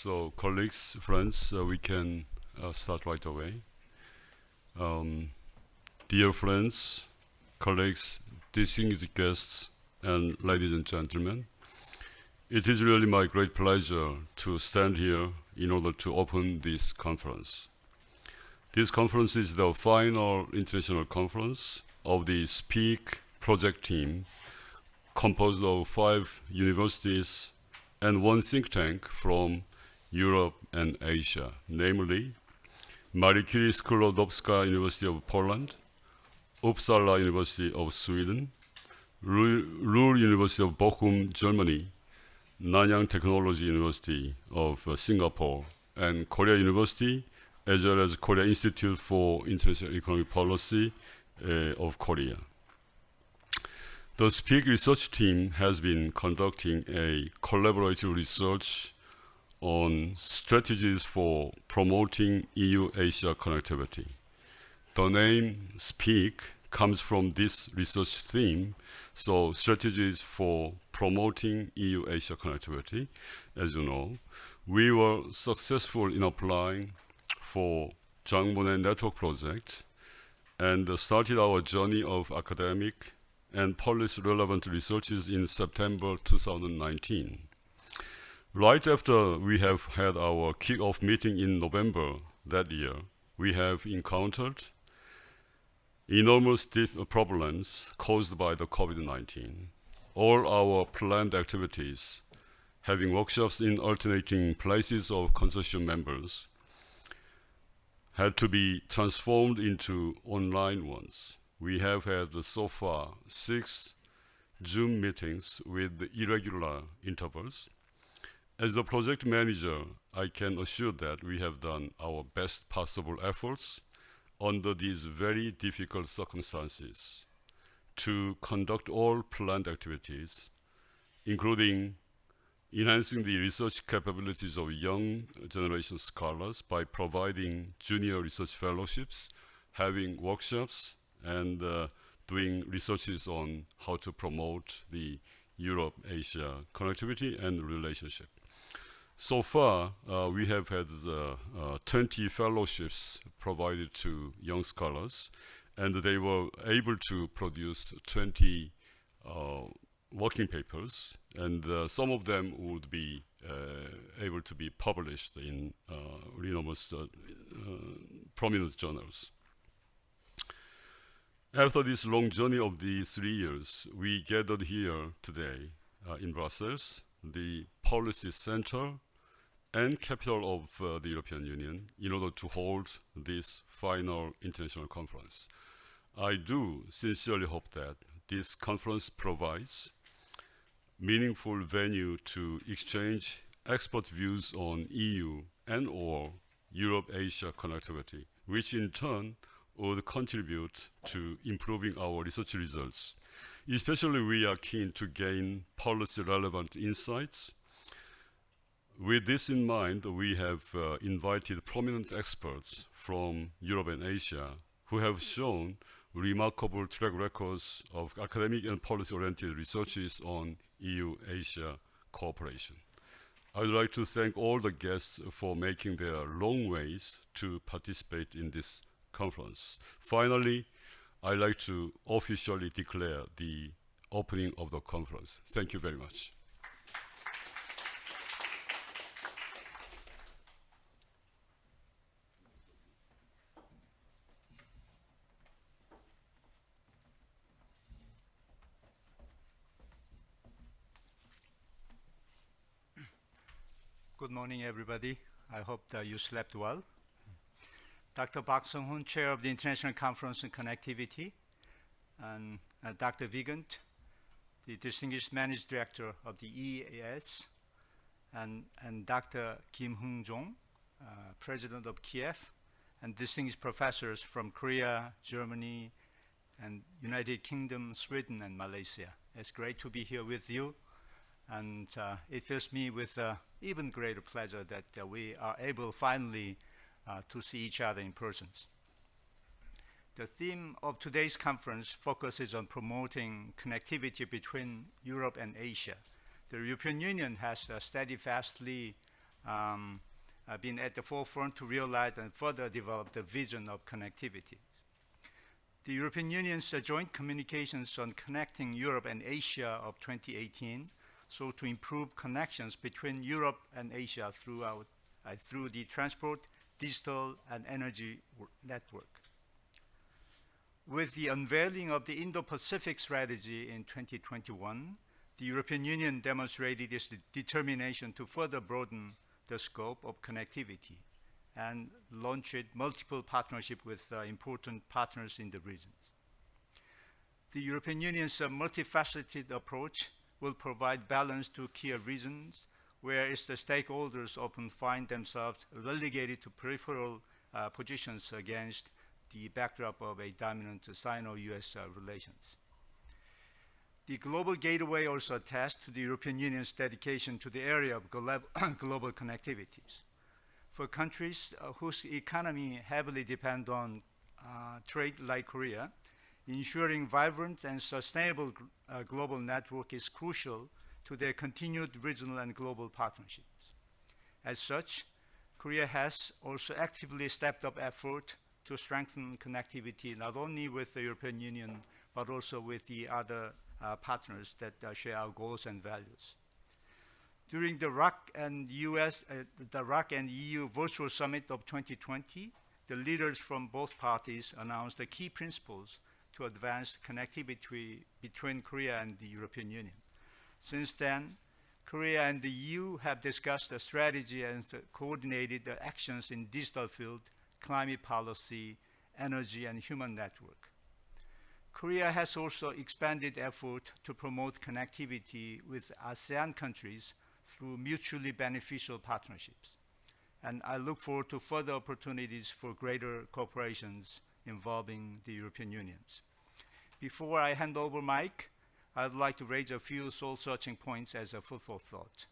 So colleagues, friends, we can start right away. Dear friends, colleagues, distinguished guests, and ladies and gentlemen, it is really my great pleasure to stand here in order to open this conference. This conference is the final international conference of the SPEAC project team, composed of 5 universities and 1 think tank from Europe and Asia, namely Marie Curie Skłodowska University of Poland, Uppsala University of Sweden, Ruhr University of Bochum, Germany, Nanyang Technology University of Singapore, and Korea University, as well as Korea Institute for International Economic Policy of Korea. The SPEAC research team has been conducting a collaborative research on strategies for promoting EU-Asia connectivity. The name SPEAC comes from this research theme, so strategies for promoting EU-Asia connectivity. As you know, we were successful in applying for Monnet network project and started our journey of academic and policy-relevant researches in September 2019. Right after we have had our kick-off meeting in November that year, we have encountered enormous problems caused by the COVID-19. All our planned activities, having workshops in alternating places of consortium members, had to be transformed into online ones. We have had so far 6 Zoom meetings with irregular intervals. As the project manager, I can assure that we have done our best possible efforts under these very difficult circumstances to conduct all planned activities, including enhancing the research capabilities of young generation scholars by providing junior research fellowships, having workshops, and doing researches on how to promote the Europe-Asia connectivity and relationship. So far, we have had 20 fellowships provided to young scholars, and they were able to produce 20 working papers, and some of them would be able to be published in enormous prominent journals. After this long journey of the 3 years, we gathered here today in Brussels, the policy center and capital of the European Union, in order to hold this final international conference. I do sincerely hope that this conference provides meaningful venue to exchange expert views on EU and/or Europe-Asia connectivity, which in turn would contribute to improving our research results. Especially, we are keen to gain policy-relevant insights. With this in mind, we have invited prominent experts from Europe and Asia who have shown remarkable track records of academic and policy-oriented researches on EU-Asia cooperation. I would like to thank all the guests for making their long ways to participate in this conference. Finally, I'd like to officially declare the opening of the conference. Thank you very much. Good morning, everybody. I hope that you slept well. Dr. Park Sung-hoon, Chair of the International Conference on Connectivity, and Dr. Vigant, the Distinguished Managing Director of the EAS, and Dr. Kim Hung-jong, President of Kiev, and distinguished professors from Korea, Germany, and United Kingdom, Sweden, and Malaysia. It's great to be here with you. And it fills me with even greater pleasure that we are able finally to see each other in person. The theme of today's conference focuses on promoting connectivity between Europe and Asia. The European Union has steadfastly been at the forefront to realize and further develop the vision of connectivity. The European Union's joint communications on connecting Europe and Asia of 2018 sought to improve connections between Europe and Asia through the transport, digital, and energy network. With the unveiling of the Indo-Pacific strategy in 2021, the European Union demonstrated its determination to further broaden the scope of connectivity and launched multiple partnerships with important partners in the regions. The European Union's multifaceted approach will provide balance to key regions where its stakeholders often find themselves relegated to peripheral positions against the backdrop of a dominant Sino-US relations. The Global Gateway also attests to the European Union's dedication to the area of global connectivities. For countries whose economy heavily depend on trade like Korea, ensuring vibrant and sustainable global network is crucial to their continued regional and global partnerships. As such, Korea has also actively stepped up effort to strengthen connectivity not only with the European Union, but also with the other partners that share our goals and values. During the ROC and EU Virtual Summit of 2020, the leaders from both parties announced the key principles to advance connectivity between Korea and the European Union. Since then, Korea and the EU have discussed the strategy and coordinated the actions in digital field, climate policy, energy, and human network. Korea has also expanded effort to promote connectivity with ASEAN countries through mutually beneficial partnerships. And I look forward to further opportunities for greater cooperations involving the European Union. Before I hand over mic, I'd like to raise a few soul-searching points as a food for thought.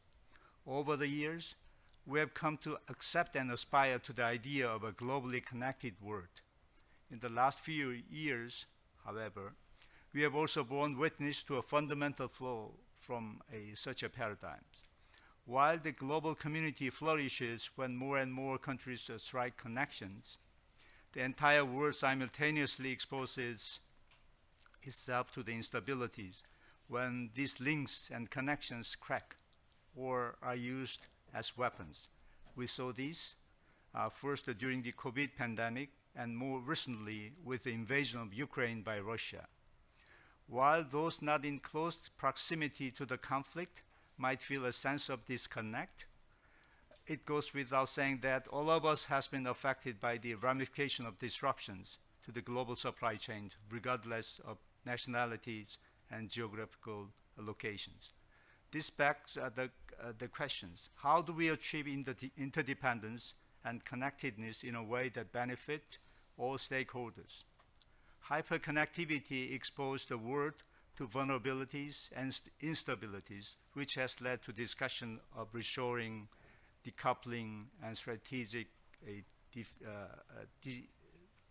Over the years, we have come to accept and aspire to the idea of a globally connected world. In the last few years, however, we have also borne witness to a fundamental flaw from such a paradigm. While the global community flourishes when more and more countries strike connections, the entire world simultaneously exposes itself to the instabilities when these links and connections crack or are used as weapons. We saw this first during the COVID pandemic and more recently with the invasion of Ukraine by Russia. While those not in close proximity to the conflict might feel a sense of disconnect, it goes without saying that all of us has been affected by the ramification of disruptions to the global supply chain, regardless of nationalities and geographical locations. This begs the questions: how do we achieve interdependence and connectedness in a way that benefit all stakeholders? Hyperconnectivity exposed the world to vulnerabilities and instabilities, which has led to discussion of reshoring, decoupling, and strategic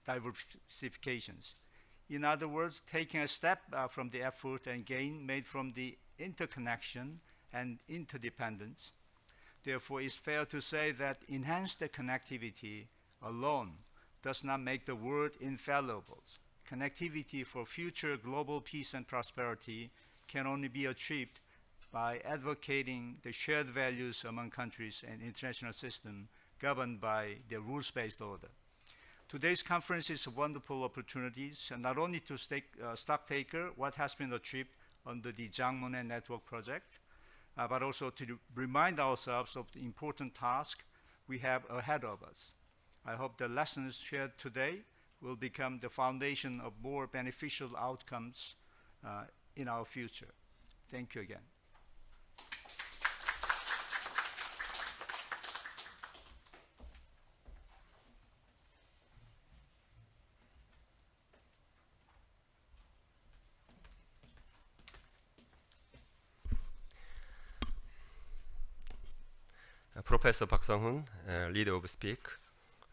diversifications. In other words, taking a step from the effort and gain made from the interconnection and interdependence. Therefore, it's fair to say that enhanced connectivity alone does not make the world infallible. Connectivity for future global peace and prosperity can only be achieved by advocating the shared values among countries and international system governed by the rules-based order. Today's conference is a wonderful opportunity, not only to stocktaker what has been achieved under the Monnet Network project, but also to remind ourselves of the important task we have ahead of us. I hope the lessons shared today will become the foundation of more beneficial outcomes in our future. Thank you again. Professor Park Sung-hoon, leader of SPEAC,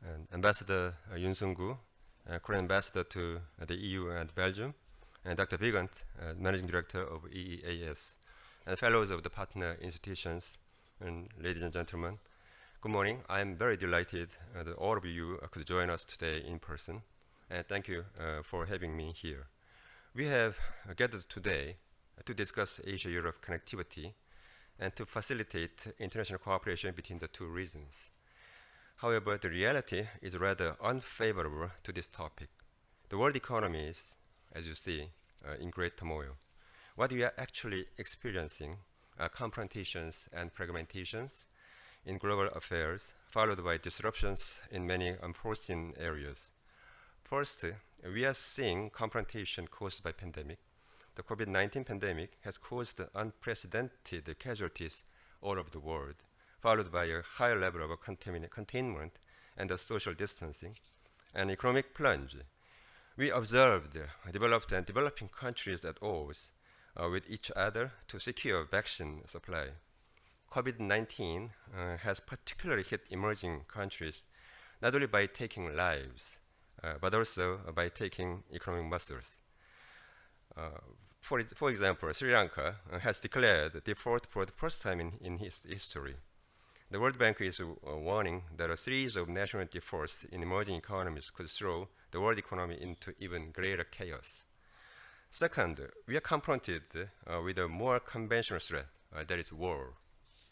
and Ambassador Yoon Sung-gu, Korean Ambassador to the EU and Belgium, and Dr. Vigant, Managing Director of EEAS, and fellows of the partner institutions, and ladies and gentlemen. Good morning. I'm very delighted that all of you could join us today in person, and thank you for having me here. We have gathered today to discuss Asia-Europe connectivity and to facilitate international cooperation between the two regions. However, the reality is rather unfavorable to this topic. The world economy is, as you see, in great turmoil. What we are actually experiencing are confrontations and fragmentations in global affairs, followed by disruptions in many unforeseen areas. First, we are seeing confrontation caused by pandemic. The COVID-19 pandemic has caused unprecedented casualties all over the world, followed by a higher level of containment and social distancing, an economic plunge. We observed developed and developing countries at odds with each other to secure vaccine supply. COVID-19 has particularly hit emerging countries, not only by taking lives, but also by taking economic muscles. For example, Sri Lanka has declared default for the first time in its history. The World Bank is warning that a series of national defaults in emerging economies could throw the world economy into even greater chaos. Second, we are confronted with a more conventional threat, that is war,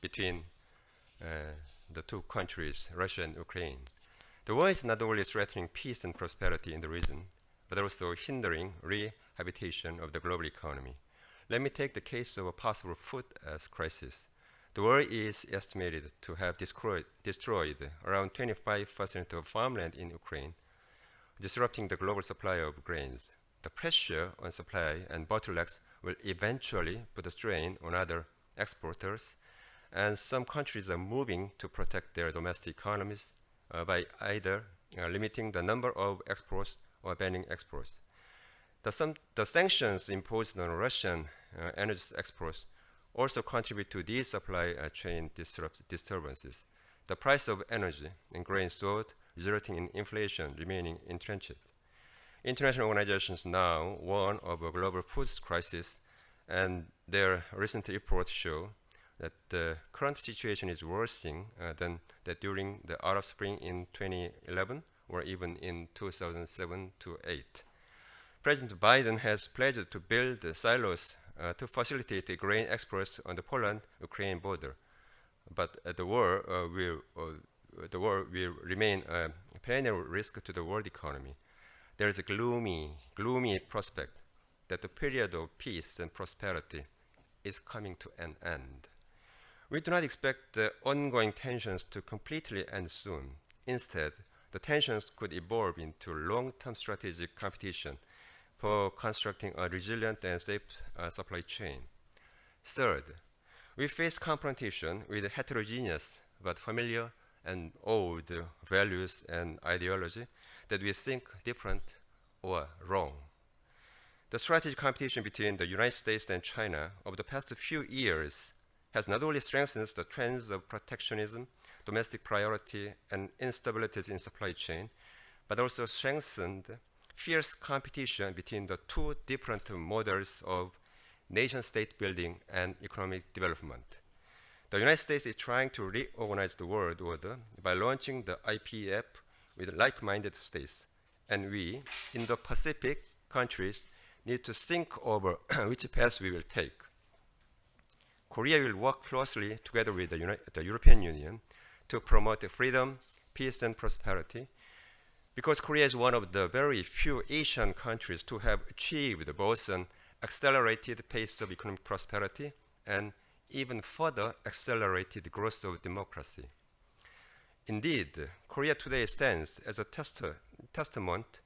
between the two countries, Russia and Ukraine. The war is not only threatening peace and prosperity in the region, but also hindering rehabilitation of the global economy. Let me take the case of a possible food crisis. The war is estimated to have destroyed around 25% of farmland in Ukraine, disrupting the global supply of grains. The pressure on supply and bottlenecks will eventually put a strain on other exporters, and some countries are moving to protect their domestic economies by either limiting the number of exports or banning exports. The sanctions imposed on Russian energy exports also contribute to these supply chain disturbances. The price of energy and grain soared, resulting in inflation remaining entrenched. International organizations now warn of a global food crisis, and their recent reports show that the current situation is worsening than that during the Arab Spring in 2011 or even in 2007 to 8. President Biden has pledged to build silos to facilitate the grain exports on the Poland-Ukraine border, but the war will remain a perennial risk to the world economy. There is a gloomy prospect that the period of peace and prosperity is coming to an end. We do not expect the ongoing tensions to completely end soon. Instead, the tensions could evolve into long-term strategic competition for constructing a resilient and safe supply chain. Third, we face confrontation with heterogeneous but familiar and old values and ideology that we think different or wrong. The strategic competition between the United States and China over the past few years has not only strengthened the trends of protectionism, domestic priority, and instabilities in supply chain, but also strengthened fierce competition between the two different models of nation-state building and economic development. The United States is trying to reorganize the world order by launching the IPEF with like-minded states, and we, in the Pacific countries, need to think over which path we will take. Korea will work closely together with the European Union to promote freedom, peace, and prosperity, because Korea is one of the very few Asian countries to have achieved both an accelerated pace of economic prosperity and even further accelerated growth of democracy. Indeed, Korea today stands as a testament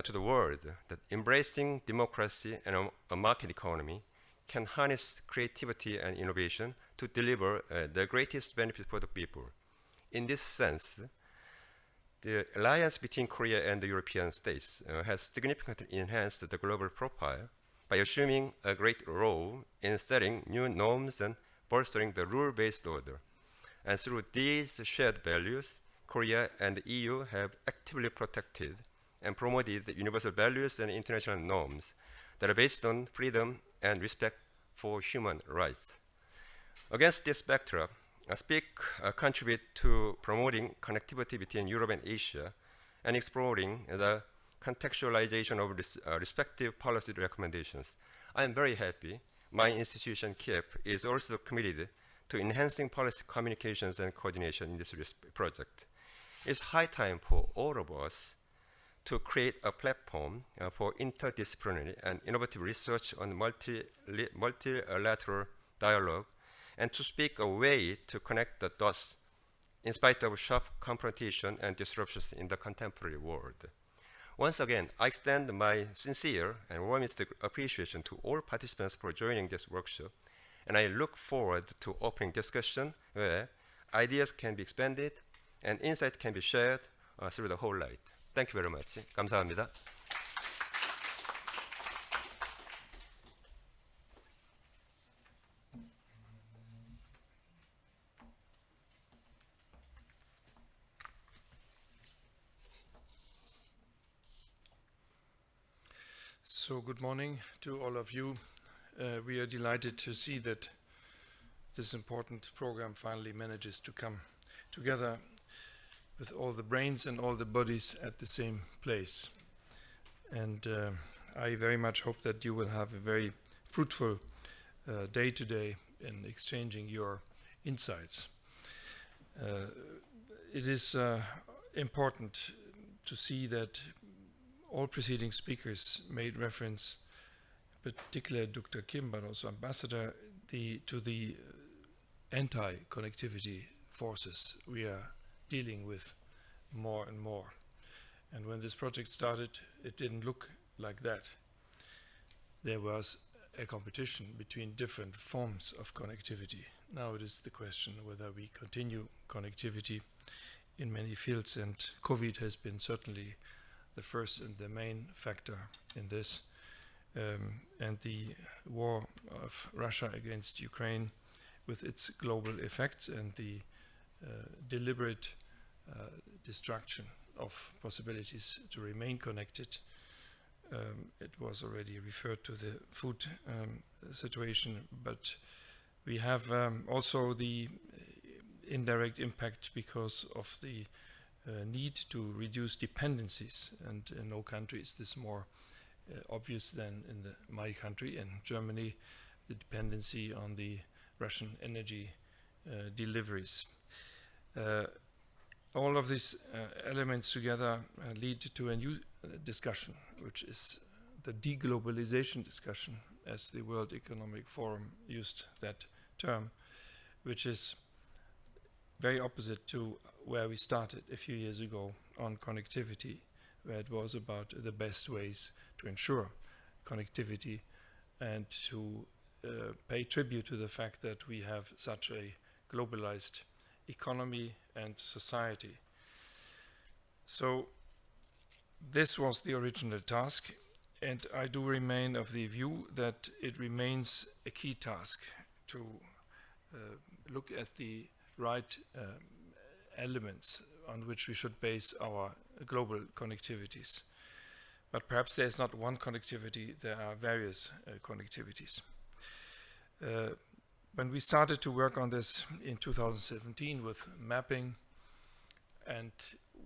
to the world that embracing democracy and a market economy can harness creativity and innovation to deliver the greatest benefit for the people. In this sense, the alliance between Korea and the European states has significantly enhanced the global profile by assuming a great role in setting new norms and bolstering the rule-based order. And through these shared values, Korea and the EU have actively protected and promoted the universal values and international norms that are based on freedom and respect for human rights. Against this backdrop, SPEAC contribute to promoting connectivity between Europe and Asia and exploring the contextualization of respective policy recommendations. I am very happy my institution, KIEP, is also committed to enhancing policy communications and coordination in this project. It's high time for all of us to create a platform for interdisciplinary and innovative research on multilateral dialogue and to speak a way to connect the dots in spite of sharp confrontation and disruptions in the contemporary world. Once again, I extend my sincere and warmest appreciation to all participants for joining this workshop, and I look forward to opening discussion where ideas can be expanded and insight can be shared through the whole light. Thank you very much. 감사합니다. So good morning to all of you. We are delighted to see that this important program finally manages to come together with all the brains and all the bodies at the same place. And I very much hope that you will have a very fruitful day today in exchanging your insights. It is important to see that all preceding speakers made reference, particularly Dr. Kim, but also Ambassador, to the anti-connectivity forces we are dealing with more and more. And when this project started, it didn't look like that. There was a competition between different forms of connectivity. Now it is the question whether we continue connectivity in many fields, and COVID has been certainly the first and the main factor in this. And the war of Russia against Ukraine with its global effects and the deliberate destruction of possibilities to remain connected. It was already referred to the food situation, but we have also the indirect impact because of the need to reduce dependencies, and in no country is this more obvious than in my country, in Germany, the dependency on the Russian energy deliveries. All of these elements together lead to a new discussion, which is the deglobalization discussion, as the World Economic Forum used that term, which is very opposite to where we started a few years ago on connectivity, where it was about the best ways to ensure connectivity and to pay tribute to the fact that we have such a globalized economy and society. So this was the original task, and I do remain of the view that it remains a key task to look at the right elements on which we should base our global connectivities. But perhaps there's not one connectivity, there are various connectivities. When we started to work on this in 2017 with mapping, and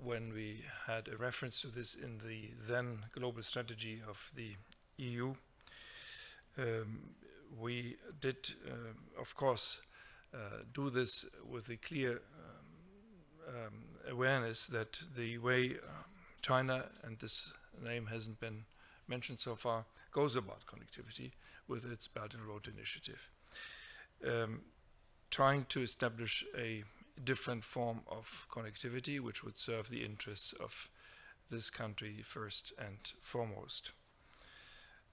when we had a reference to this in the then global strategy of the EU, we did, of course, do this with a clear awareness that the way China, and this name hasn't been mentioned so far, goes about connectivity with its Belt and Road Initiative, trying to establish a different form of connectivity which would serve the interests of this country first and foremost.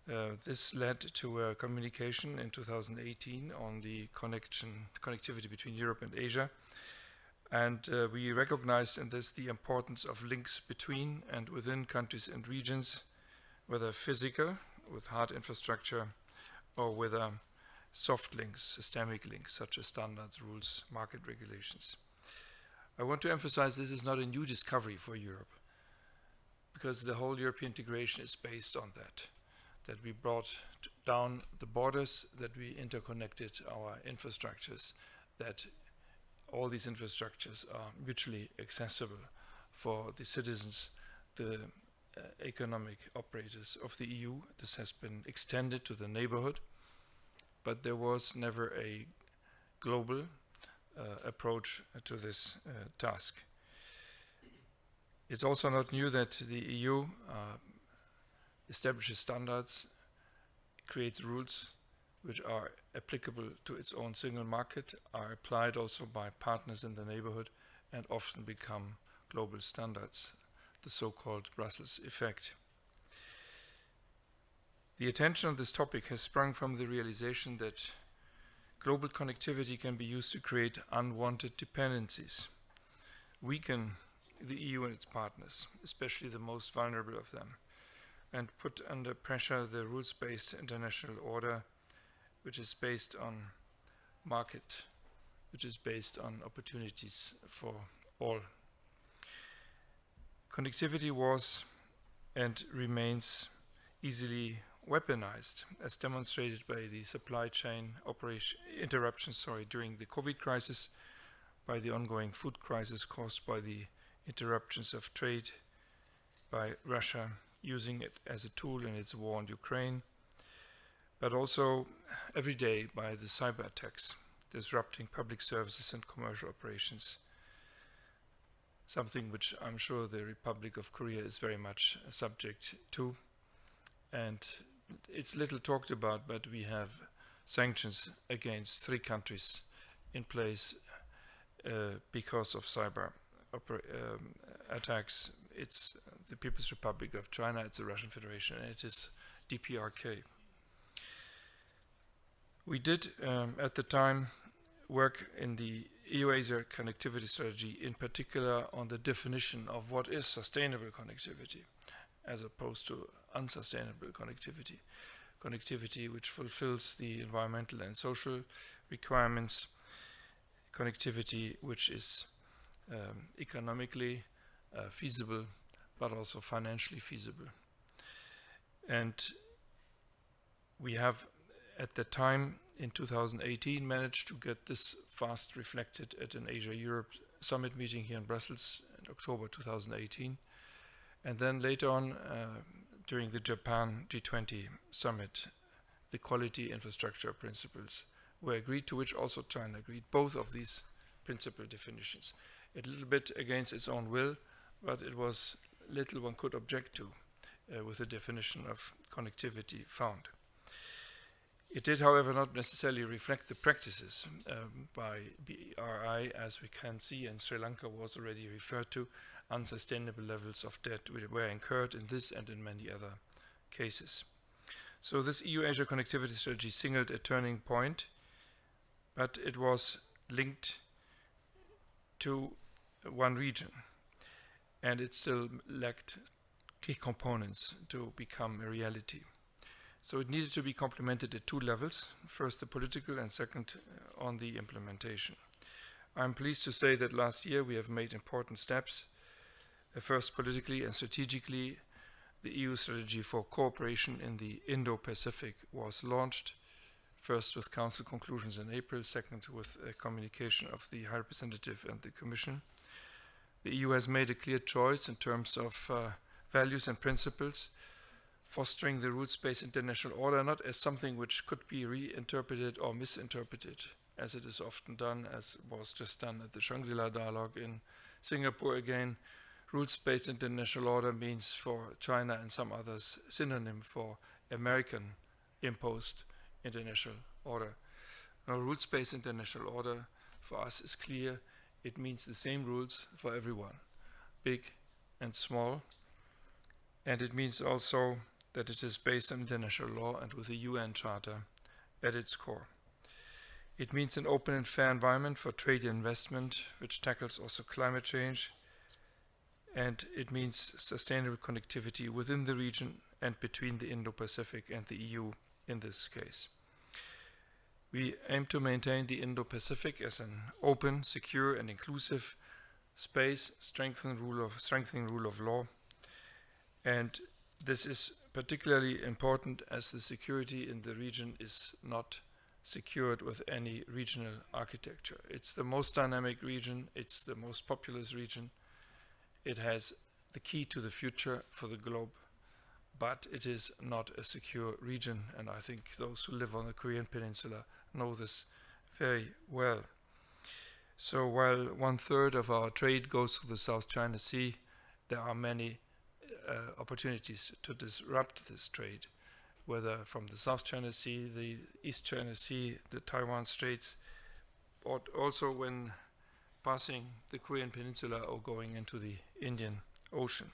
This led to a communication in 2018 on the connectivity between Europe and Asia, and we recognized in this the importance of links between and within countries and regions, whether physical, with hard infrastructure, or whether soft links, systemic links, such as standards, rules, market regulations. I want to emphasize this is not a new discovery for Europe, because the whole European integration is based on that we brought down the borders, that we interconnected our infrastructures, that all these infrastructures are mutually accessible for the citizens, the economic operators of the EU. This has been extended to the neighborhood, but there was never a global approach to this task. It's also not new that the EU establishes standards, creates rules which are applicable to its own single market, are applied also by partners in the neighborhood, and often become global standards, the so-called Brussels effect. The attention on this topic has sprung from the realization that global connectivity can be used to create unwanted dependencies, weaken the EU and its partners, especially the most vulnerable of them, and put under pressure the rules-based international order, which is based on market, which is based on opportunities for all. Connectivity was and remains easily weaponized, as demonstrated by the supply chain interruptions during the COVID crisis, by the ongoing food crisis caused by the interruptions of trade by Russia, using it as a tool in its war on Ukraine, but also every day by the cyber attacks, disrupting public services and commercial operations, something which I'm sure the Republic of Korea is very much subject to. And it's little talked about, but we have sanctions against 3 countries in place because of cyber attacks. It's the People's Republic of China, it's the Russian Federation, and it is DPRK. We did, at the time, work in the EU-Asia connectivity strategy, in particular on the definition of what is sustainable connectivity, as opposed to unsustainable connectivity. Connectivity which fulfills the environmental and social requirements, connectivity which is economically feasible, but also financially feasible. And we have, at the time, in 2018, managed to get this fast reflected at an Asia-Europe summit meeting here in Brussels in October 2018. And then later on, during the Japan G20 summit, the quality infrastructure principles were agreed to, which also China agreed, both of these principle definitions. A little bit against its own will, but it was little one could object to with the definition of connectivity found. It did, however, not necessarily reflect the practices by BRI, as we can see, and Sri Lanka was already referred to. Unsustainable levels of debt were incurred in this and in many other cases. So this EU-Asia connectivity strategy signaled a turning point, but it was linked to one region, and it still lacked key components to become a reality. So it needed to be complemented at 2 levels, first the political and second on the implementation. I'm pleased to say that last year we have made important steps. First, politically and strategically, the EU strategy for cooperation in the Indo-Pacific was launched, first with Council conclusions in April, second with a communication of the High Representative and the Commission. The EU has made a clear choice in terms of values and principles, fostering the rules-based international order not as something which could be reinterpreted or misinterpreted, as it is often done, as was just done at the Shangri-La dialogue in Singapore again. Rules-based international order means for China and some others synonym for American imposed international order. Now, rules-based international order for us is clear. It means the same rules for everyone, big and small. And it means also that it is based on international law and with the UN Charter at its core. It means an open and fair environment for trade and investment, which tackles also climate change. And it means sustainable connectivity within the region and between the Indo-Pacific and the EU in this case. We aim to maintain the Indo-Pacific as an open, secure, and inclusive space, strengthening rule of law. And this is particularly important as the security in the region is not secured with any regional architecture. It's the most dynamic region, it's the most populous region, it has the key to the future for the globe, but it is not a secure region, and I think those who live on the Korean Peninsula know this very well. So while 1/3 of our trade goes through the South China Sea, there are many opportunities to disrupt this trade, whether from the South China Sea, the East China Sea, the Taiwan Straits, or also when passing the Korean Peninsula or going into the Indian Ocean.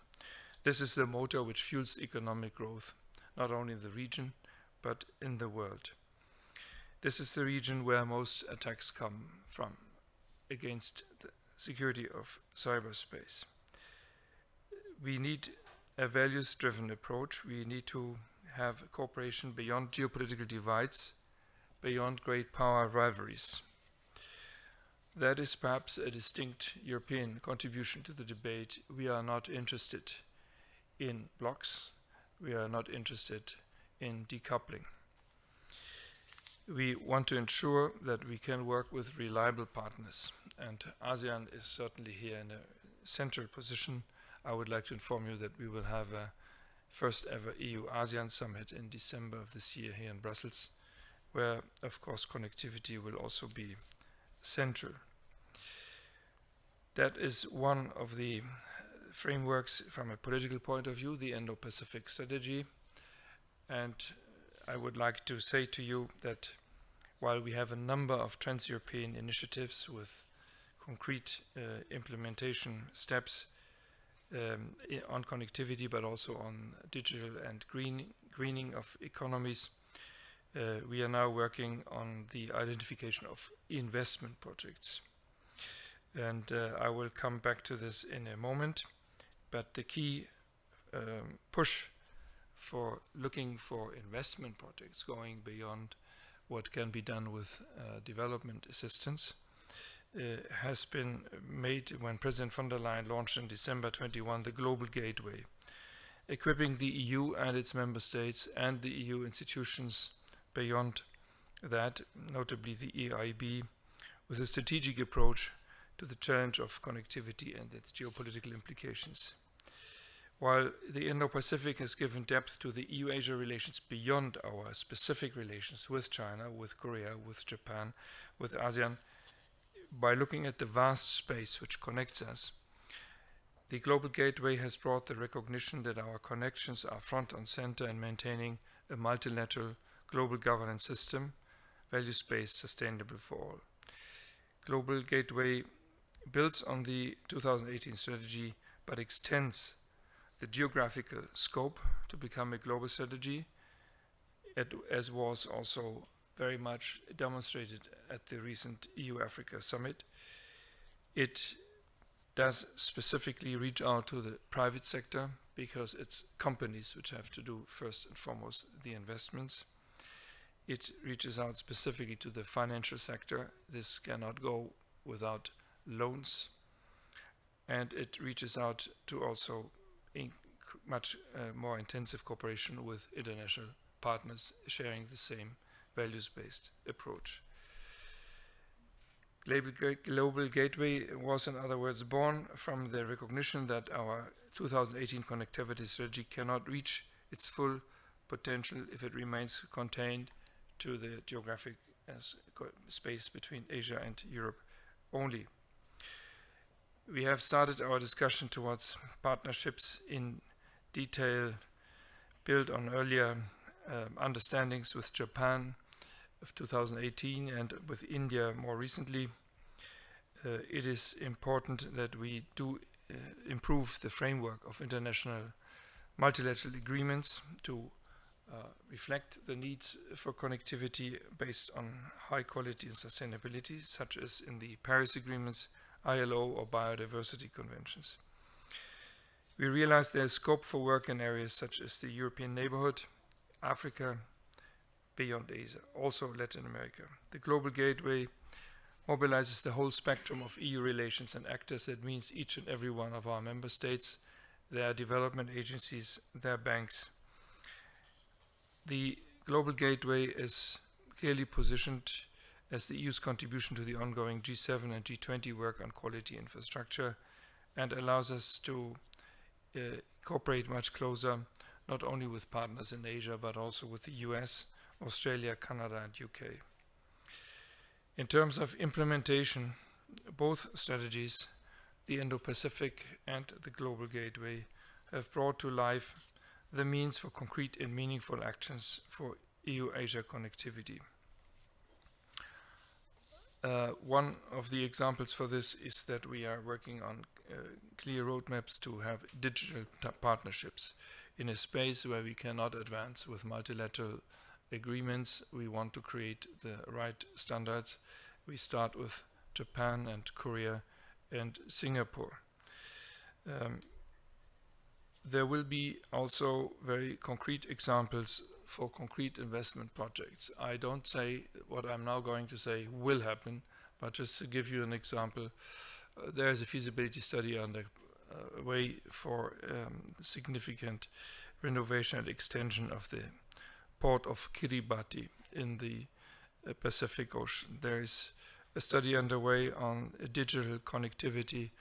This is the motor which fuels economic growth, not only in the region, but in the world. This is the region where most attacks come from against the security of cyberspace. We need a values-driven approach. We need to have cooperation beyond geopolitical divides, beyond great power rivalries. That is perhaps a distinct European contribution to the debate. We are not interested in blocks. We are not interested in decoupling. We want to ensure that we can work with reliable partners, and ASEAN is certainly here in a central position. I would like to inform you that we will have a first ever EU-ASEAN summit in December of this year here in Brussels, where of course connectivity will also be central. That is one of the frameworks from a political point of view, the Indo-Pacific strategy. And I would like to say to you that while we have a number of trans-European initiatives with concrete implementation steps on connectivity, but also on digital and greening of economies, we are now working on the identification of investment projects. And I will come back to this in a moment. But the key push for looking for investment projects going beyond what can be done with development assistance has been made when President von der Leyen launched in December 21 the Global Gateway, equipping the EU and its member states and the EU institutions beyond that, notably the EIB, with a strategic approach to the challenge of connectivity and its geopolitical implications. While the Indo-Pacific has given depth to the EU-Asia relations beyond our specific relations with China, with Korea, with Japan, with ASEAN, by looking at the vast space which connects us, the Global Gateway has brought the recognition that our connections are front and center in maintaining a multilateral global governance system, values-based, sustainable for all. Global Gateway builds on the 2018 strategy but extends the geographical scope to become a global strategy, as was also very much demonstrated at the recent EU-Africa summit. It does specifically reach out to the private sector because it's companies which have to do first and foremost the investments. It reaches out specifically to the financial sector. This cannot go without loans. And it reaches out to also much more intensive cooperation with international partners sharing the same values-based approach. Global Gateway was, in other words, born from the recognition that our 2018 connectivity strategy cannot reach its full potential if it remains contained to the geographic space between Asia and Europe only. We have started our discussion towards partnerships in detail, built on earlier understandings with Japan of 2018 and with India more recently. It is important that we do improve the framework of international multilateral agreements to reflect the needs for connectivity based on high quality and sustainability, such as in the Paris Agreements, ILO or biodiversity conventions. We realize there is scope for work in areas such as the European neighborhood, Africa, beyond Asia, also Latin America. The Global Gateway mobilizes the whole spectrum of EU relations and actors. That means each and every one of our member states, their development agencies, their banks. The Global Gateway is clearly positioned as the EU's contribution to the ongoing G7 and G20 work on quality infrastructure, and allows us to cooperate much closer, not only with partners in Asia, but also with the US, Australia, Canada, and UK. In terms of implementation, both strategies, the Indo-Pacific and the Global Gateway, have brought to life the means for concrete and meaningful actions for EU-Asia connectivity. One of the examples for this is that we are working on clear roadmaps to have digital partnerships in a space where we cannot advance with multilateral agreements. We want to create the right standards. We start with Japan and Korea and Singapore. There will be also very concrete examples for concrete investment projects. I don't say what I'm now going to say will happen, but just to give you an example, there is a feasibility study underway for significant renovation and extension of the port of Kiribati in the Pacific Ocean. There is a study underway on digital connectivity,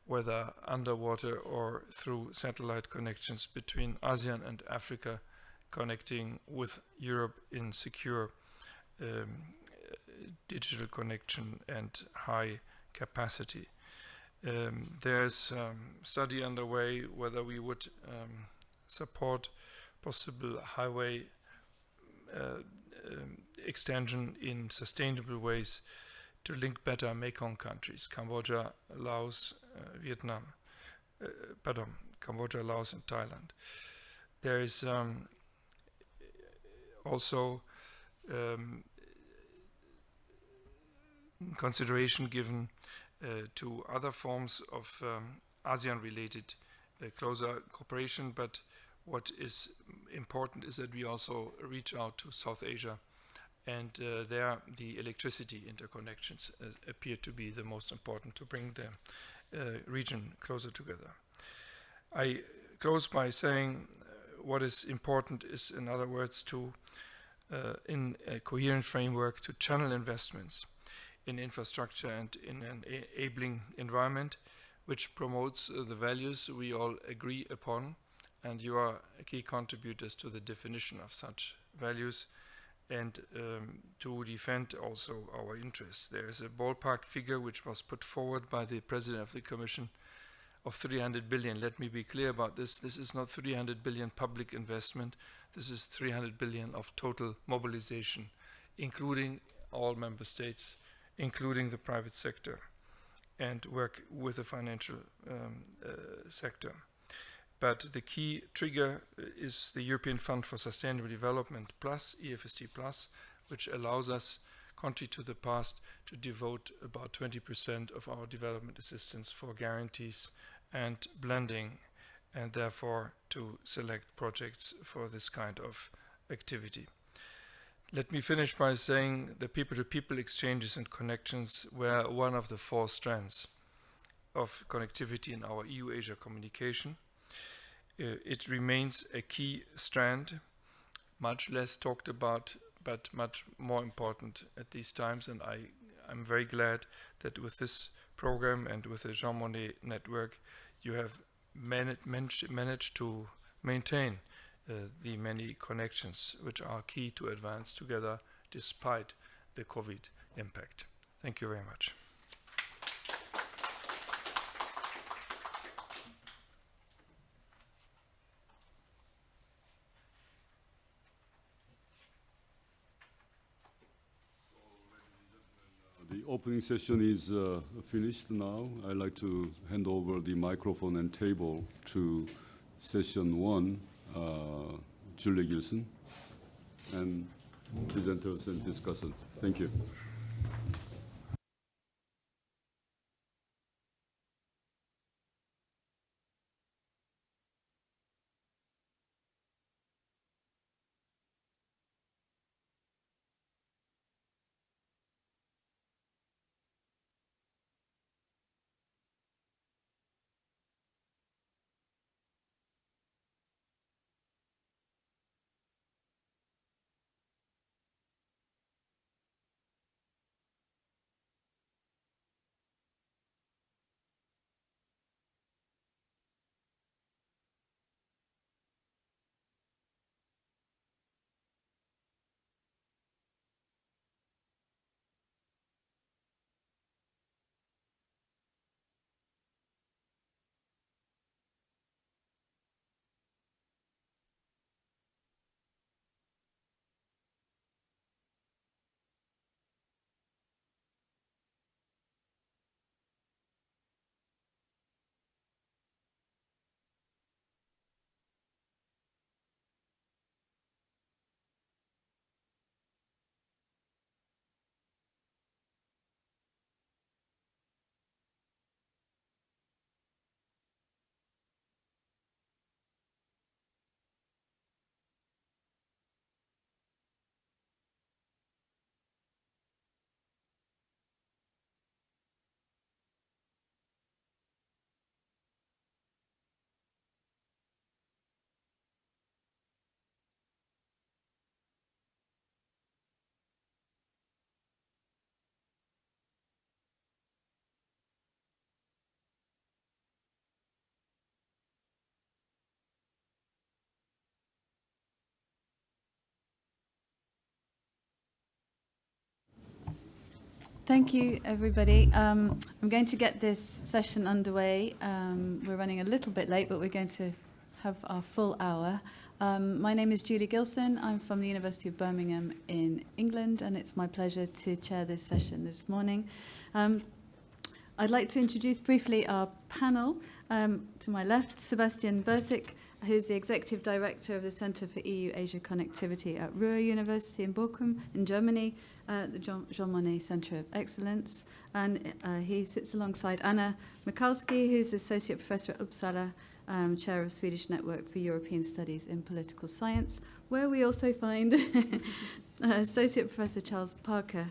whether underwater or through satellite connections between ASEAN and Africa, connecting with Europe in secure digital connection and high capacity. There's a study underway whether we would support possible highway extension in sustainable ways to link better Mekong countries, Cambodia, Laos, Cambodia, Laos, and Thailand. There is also consideration given to other forms of ASEAN-related closer cooperation, but what is important is that we also reach out to South Asia, and there the electricity interconnections appear to be the most important to bring the region closer together. I close by saying what is important is, in other words, to in a coherent framework to channel investments in infrastructure and in an enabling environment which promotes the values we all agree upon, and you are key contributors to the definition of such values, and to defend also our interests. There is a ballpark figure which was put forward by the President of the Commission of 300 billion. Let me be clear about this. This is not 300 billion public investment. This is 300 billion of total mobilization, including all member states, including the private sector, and work with the financial sector. But the key trigger is the European Fund for Sustainable Development Plus, EFSD Plus, which allows us, contrary to the past, to devote about 20% of our development assistance for guarantees and blending, and therefore to select projects for this kind of activity. Let me finish by saying the people-to-people exchanges and connections were one of the 4 strands of connectivity in our EU-Asia communication. It remains a key strand, much less talked about, but much more important at these times, and I'm very glad that with this program and with the Jean Monnet network, you have managed to maintain the many connections which are key to advance together despite the COVID impact. Thank you very much. The opening session is finished now. I'd like to hand over the microphone and table to session 1, Julie Gilson, and presenters and discussants. Thank you. Thank you, everybody. I'm going to get this session underway. We're running a little bit late, but we're going to have our full hour. My name is Julie Gilson. I'm from the University of Birmingham in England, and it's my pleasure to chair this session this morning. I'd like to introduce briefly our panel. To my left, Sebastian Bersic, who's the Executive Director of the Centre for EU-Asia Connectivity at Ruhr University in Bochum in Germany, the Jean Monnet Centre of Excellence. And he sits alongside Anna Mikalski, who's Associate Professor at Uppsala, Chair of Swedish Network for European Studies in Political Science, where we also find Associate Professor Charles Parker,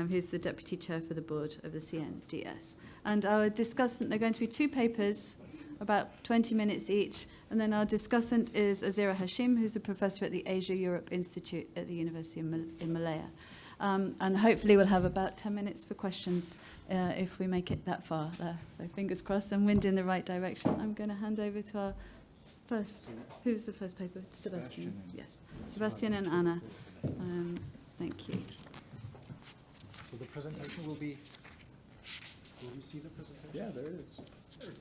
who's the Deputy Chair for the Board of the CNDS. And our discussant, there are going to be two papers, about 20 minutes each, and then our discussant is Azira Hashim, who's a professor at the Asia-Europe Institute at the University in Malaya. And hopefully we'll have about 10 minutes for questions if we make it that far there. So fingers crossed and wind in the right direction. I'm going to hand over to our first, who's the first paper? Sebastian. Yes, Sebastian and Anna. Thank you. So the presentation will be, will we see the presentation? Yeah, there it is. There it is.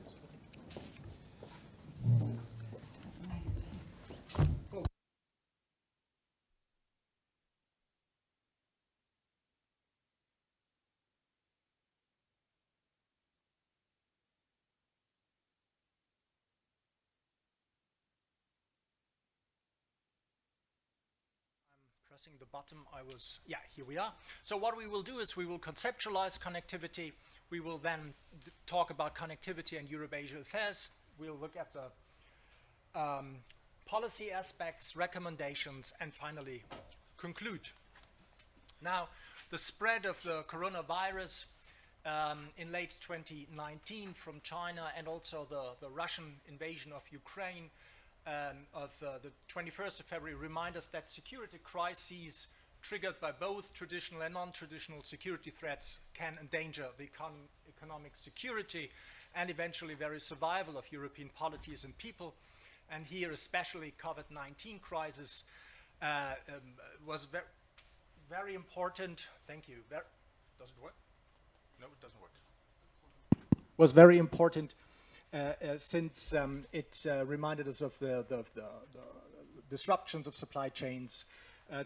Pressing the button, here we are. So what we will do is we will conceptualize connectivity. We will then talk about connectivity and Europe-Asia affairs. We'll look at the policy aspects, recommendations, and finally conclude. Now, the spread of the coronavirus in late 2019 from China and also the Russian invasion of Ukraine of the 21st of February remind us that security crises triggered by both traditional and non-traditional security threats can endanger the economic security and eventually very survival of European polities and people. And here especially COVID-19 crisis was very important. Thank you. Does it work? No, it doesn't work. Was very important since it reminded us of the disruptions of supply chains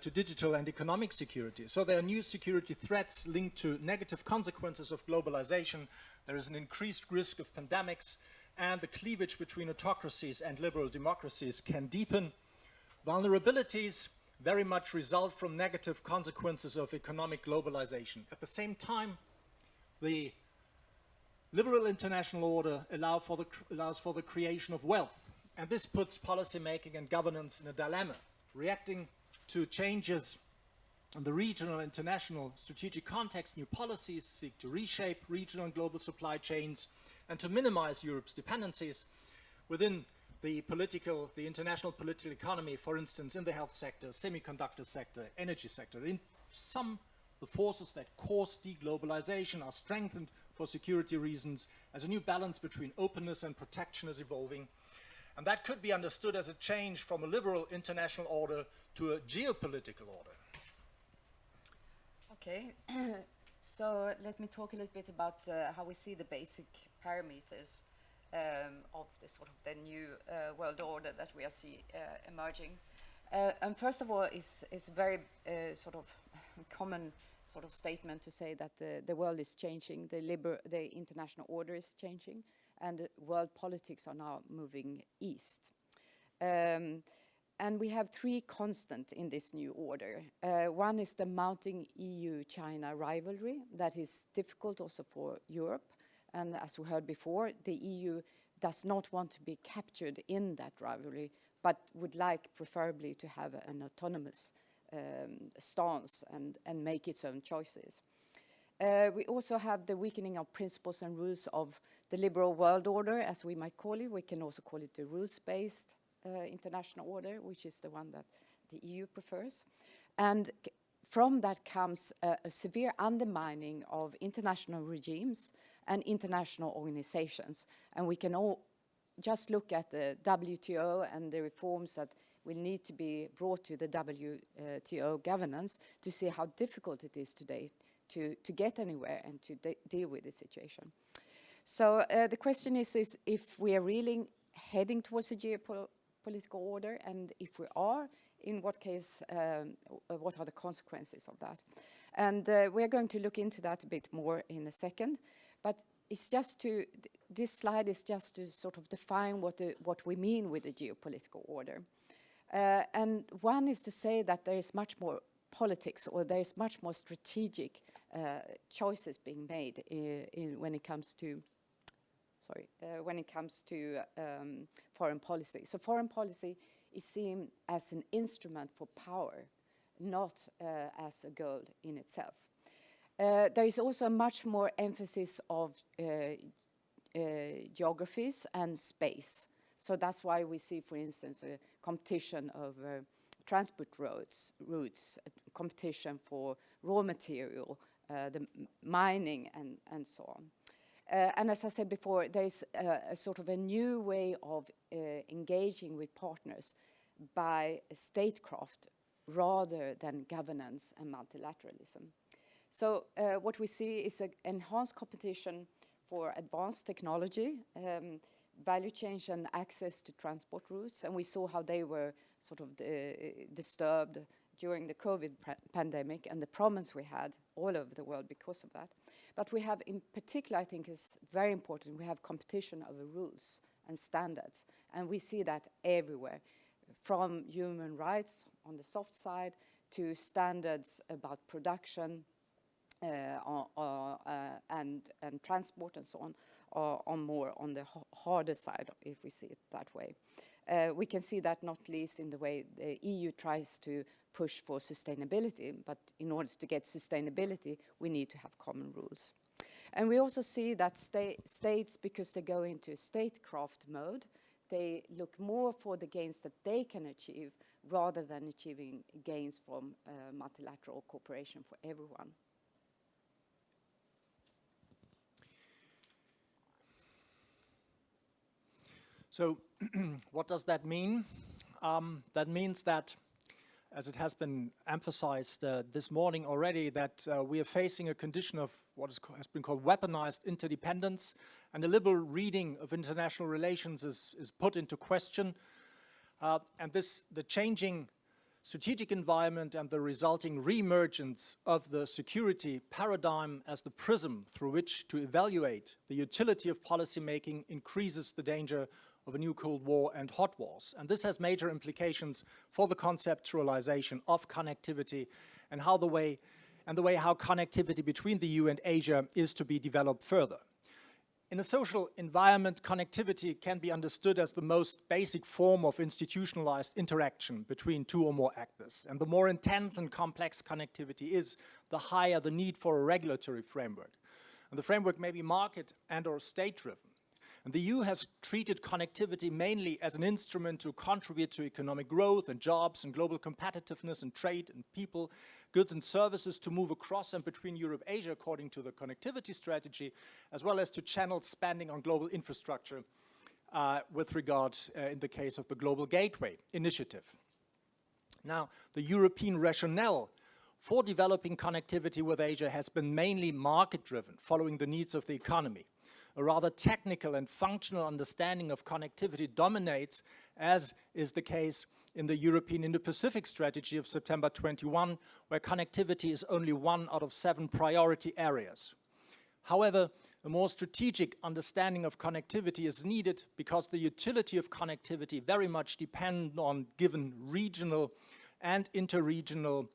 to digital and economic security. So there are new security threats linked to negative consequences of globalization. There is an increased risk of pandemics, and the cleavage between autocracies and liberal democracies can deepen. Vulnerabilities very much result from negative consequences of economic globalization. At the same time, the liberal international order allows for the creation of wealth, and this puts policymaking and governance in a dilemma. Reacting to changes in the regional and international strategic context, new policies seek to reshape regional and global supply chains and to minimize Europe's dependencies within the international political economy, for instance, in the health sector, semiconductor sector, energy sector. In some, the forces that cause deglobalization are strengthened for security reasons as a new balance between openness and protection is evolving. And that could be understood as a change from a liberal international order to a geopolitical order. Okay, so let me talk a little bit about how we see the basic parameters of the new world order that we are emerging. And first of all, it's a very common statement to say that the world is changing, the international order is changing, and world politics are now moving east. And we have three constants in this new order. One is the mounting EU-China rivalry that is difficult also for Europe. And as we heard before, the EU does not want to be captured in that rivalry, but would like preferably to have an autonomous stance and make its own choices. We also have the weakening of principles and rules of the liberal world order, as we might call it. We can also call it the rules-based international order, which is the one that the EU prefers. And from that comes a severe undermining of international regimes and international organizations. And we can all just look at the WTO and the reforms that will need to be brought to the WTO governance to see how difficult it is today to get anywhere and to deal with the situation. So the question is if we are really heading towards a geopolitical order, and if we are, in what case, what are the consequences of that? And we are going to look into that a bit more in a second, but it's just this slide is just to sort of define what we mean with the geopolitical order. And one is to say that there is much more politics, or there is much more strategic choices being made when it comes to foreign policy. So foreign policy is seen as an instrument for power, not as a goal in itself. There is also a much more emphasis of geographies and space. So that's why we see, for instance, a competition over transport routes, competition for raw material, the mining, and so on. And as I said before, there is a sort of a new way of engaging with partners by statecraft rather than governance and multilateralism. So what we see is an enhanced competition for advanced technology, value chain and access to transport routes, and we saw how they were sort of disturbed during the COVID pandemic and the problems we had all over the world because of that. But we have, in particular, I think is very important, we have competition over rules and standards, and we see that everywhere, from human rights on the soft side to standards about production and transport and so on more on the harder side, if we see it that way. We can see that not least in the way the EU tries to push for sustainability, but in order to get sustainability, we need to have common rules. And we also see that states, because they go into statecraft mode, they look more for the gains that they can achieve rather than achieving gains from multilateral cooperation for everyone. So what does that mean? That means that, as it has been emphasized this morning already, that we are facing a condition of what has been called weaponized interdependence, and a liberal reading of international relations is put into question. And the changing strategic environment and the resulting re-emergence of the security paradigm as the prism through which to evaluate the utility of policymaking increases the danger of a new Cold War and hot wars. And this has major implications for the conceptualization of connectivity and the way how connectivity between the EU and Asia is to be developed further. In a social environment, connectivity can be understood as the most basic form of institutionalized interaction between two or more actors. And the more intense and complex connectivity is, the higher the need for a regulatory framework. And the framework may be market and or state-driven. And the EU has treated connectivity mainly as an instrument to contribute to economic growth and jobs and global competitiveness and trade and people, goods and services to move across and between Europe and Asia according to the connectivity strategy, as well as to channel spending on global infrastructure with regard in the case of the Global Gateway initiative. Now, the European rationale for developing connectivity with Asia has been mainly market-driven, following the needs of the economy. A rather technical and functional understanding of connectivity dominates, as is the case in the European Indo-Pacific strategy of September 21, where connectivity is only one out of 7 priority areas. However, a more strategic understanding of connectivity is needed because the utility of connectivity very much depends on given regional and interregional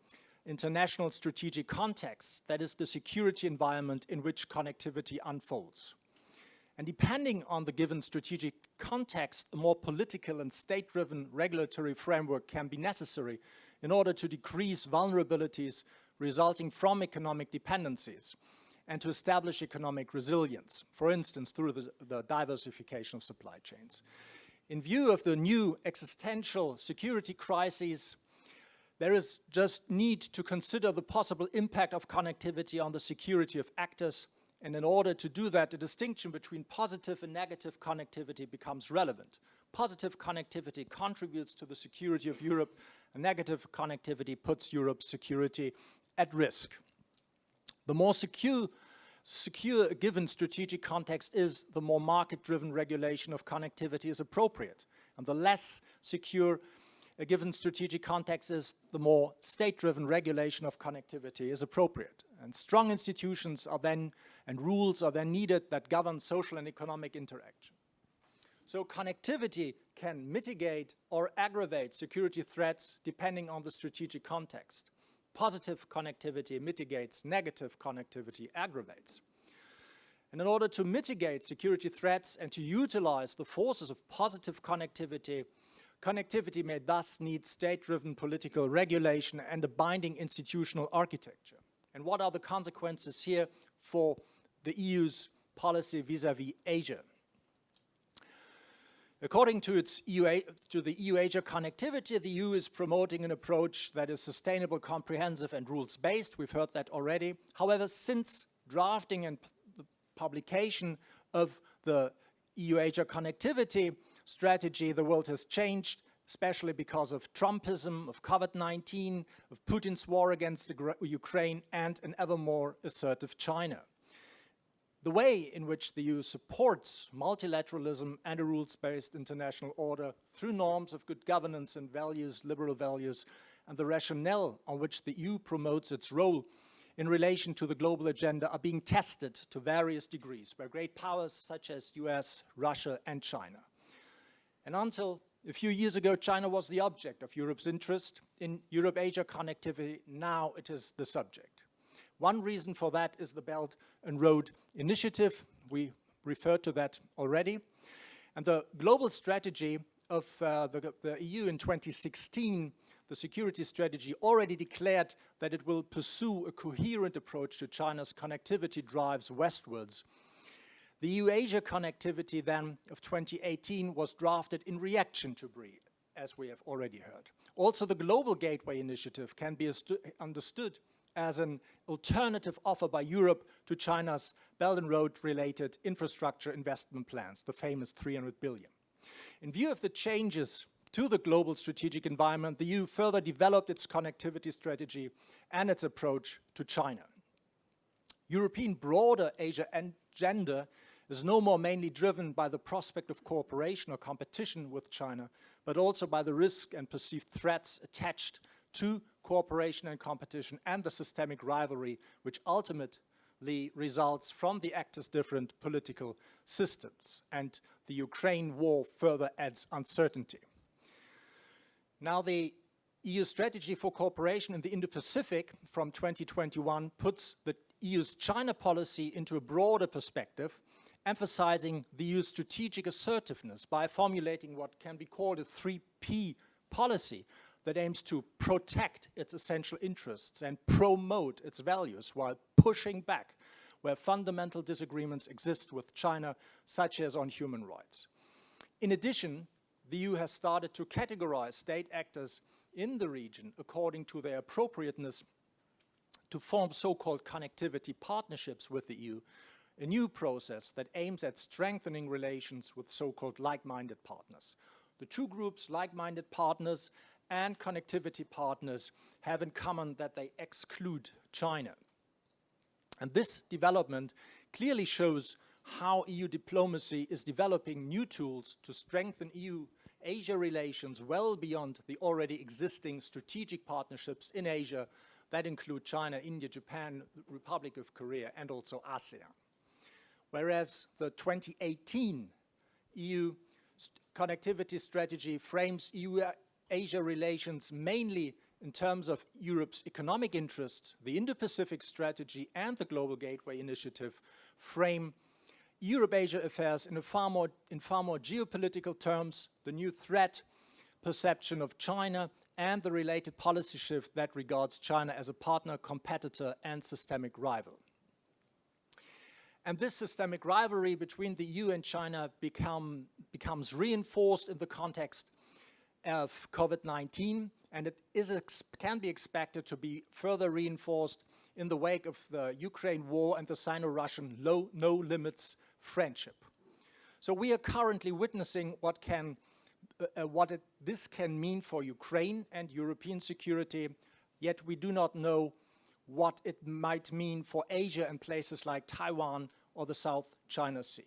international strategic contexts, that is the security environment in which connectivity unfolds. And depending on the given strategic context, a more political and state-driven regulatory framework can be necessary in order to decrease vulnerabilities resulting from economic dependencies and to establish economic resilience, for instance, through the diversification of supply chains. In view of the new existential security crises, there is just need to consider the possible impact of connectivity on the security of actors. And in order to do that, a distinction between positive and negative connectivity becomes relevant. Positive connectivity contributes to the security of Europe, and negative connectivity puts Europe's security at risk. The more secure a given strategic context is, the more market-driven regulation of connectivity is appropriate. And the less secure a given strategic context is, the more state-driven regulation of connectivity is appropriate. And strong institutions are then, and rules are then needed that govern social and economic interaction. So connectivity can mitigate or aggravate security threats depending on the strategic context. Positive connectivity mitigates, negative connectivity aggravates. And in order to mitigate security threats and to utilize the forces of positive connectivity, connectivity may thus need state-driven political regulation and a binding institutional architecture. And what are the consequences here for the EU's policy vis-à-vis Asia? According to the EU-Asia connectivity, the EU is promoting an approach that is sustainable, comprehensive, and rules-based. We've heard that already. However, since drafting and the publication of the EU-Asia connectivity strategy, the world has changed, especially because of Trumpism, of COVID-19, of Putin's war against Ukraine, and an ever more assertive China. The way in which the EU supports multilateralism and a rules-based international order through norms of good governance and values, liberal values, and the rationale on which the EU promotes its role in relation to the global agenda are being tested to various degrees by great powers such as US, Russia, and China. And until a few years ago, China was the object of Europe's interest. In Europe-Asia connectivity, now it is the subject. One reason for that is the Belt and Road Initiative. We referred to that already. And the global strategy of the EU in 2016, the security strategy, already declared that it will pursue a coherent approach to China's connectivity drives westwards. The EU-Asia connectivity then of 2018 was drafted in reaction to BRI, as we have already heard. Also, the Global Gateway Initiative can be understood as an alternative offer by Europe to China's Belt and Road-related infrastructure investment plans, the famous 300 billion. In view of the changes to the global strategic environment, the EU further developed its connectivity strategy and its approach to China. European broader Asia agenda is no more mainly driven by the prospect of cooperation or competition with China, but also by the risk and perceived threats attached to cooperation and competition and the systemic rivalry which ultimately results from the actors' different political systems. And the Ukraine war further adds uncertainty. Now, the EU strategy for cooperation in the Indo-Pacific from 2021 puts the EU's China policy into a broader perspective, emphasizing the EU's strategic assertiveness by formulating what can be called a 3P policy that aims to protect its essential interests and promote its values while pushing back where fundamental disagreements exist with China, such as on human rights. In addition, the EU has started to categorize state actors in the region according to their appropriateness to form so-called connectivity partnerships with the EU, a new process that aims at strengthening relations with so-called like-minded partners. The two groups, like-minded partners and connectivity partners, have in common that they exclude China. And this development clearly shows how EU diplomacy is developing new tools to strengthen EU-Asia relations well beyond the already existing strategic partnerships in Asia that include China, India, Japan, the Republic of Korea, and also ASEAN. Whereas the 2018 EU connectivity strategy frames EU-Asia relations mainly in terms of Europe's economic interests, the Indo-Pacific strategy and the Global Gateway Initiative frame Europe-Asia affairs in far more geopolitical terms, the new threat perception of China and the related policy shift that regards China as a partner, competitor, and systemic rival. And this systemic rivalry between the EU and China becomes reinforced in the context of COVID-19, and it can be expected to be further reinforced in the wake of the Ukraine war and the Sino-Russian no-limits friendship. So we are currently witnessing what this can mean for Ukraine and European security, yet we do not know what it might mean for Asia and places like Taiwan or the South China Sea.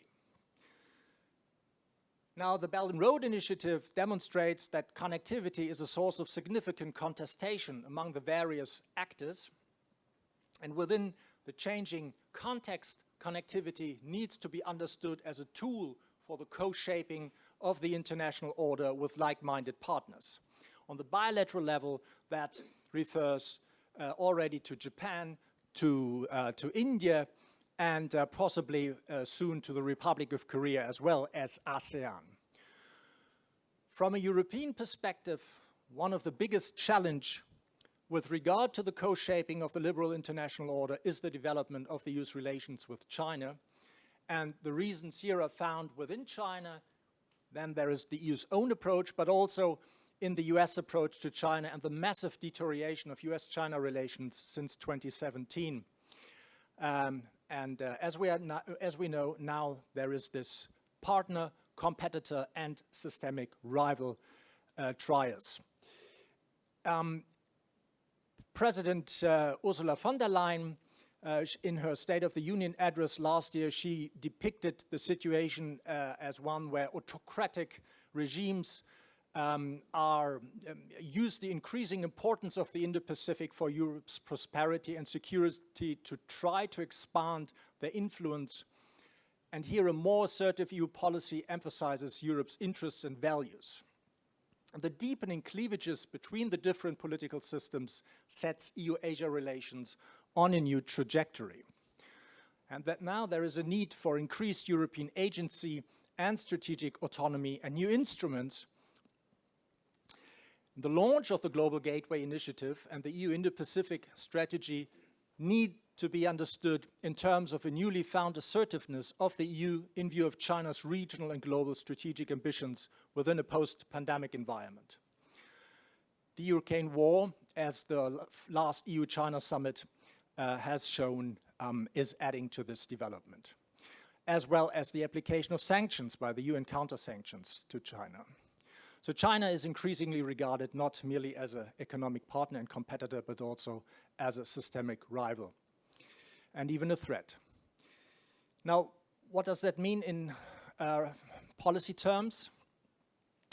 Now, the Belt and Road Initiative demonstrates that connectivity is a source of significant contestation among the various actors. And within the changing context, connectivity needs to be understood as a tool for the co-shaping of the international order with like-minded partners. On the bilateral level, that refers already to Japan, to India, and possibly soon to the Republic of Korea as well as ASEAN. From a European perspective, one of the biggest challenges with regard to the co-shaping of the liberal international order is the development of the EU's relations with China. And the reasons here are found within China. Then there is the EU's own approach, but also in the US approach to China and the massive deterioration of US-China relations since 2017. As we know, now there is this partner, competitor, and systemic rival trias. President Ursula von der Leyen, in her State of the Union address last year, she depicted the situation as one where autocratic regimes use the increasing importance of the Indo-Pacific for Europe's prosperity and security to try to expand their influence. And here a more assertive EU policy emphasizes Europe's interests and values. And the deepening cleavages between the different political systems sets EU-Asia relations on a new trajectory. And that now there is a need for increased European agency and strategic autonomy and new instruments. The launch of the Global Gateway Initiative and the EU Indo-Pacific strategy need to be understood in terms of a newly found assertiveness of the EU in view of China's regional and global strategic ambitions within a post-pandemic environment. The Ukraine war, as the last EU-China summit has shown, is adding to this development, as well as the application of sanctions by the EU and counter-sanctions to China. So China is increasingly regarded not merely as an economic partner and competitor, but also as a systemic rival and even a threat. Now, what does that mean in policy terms?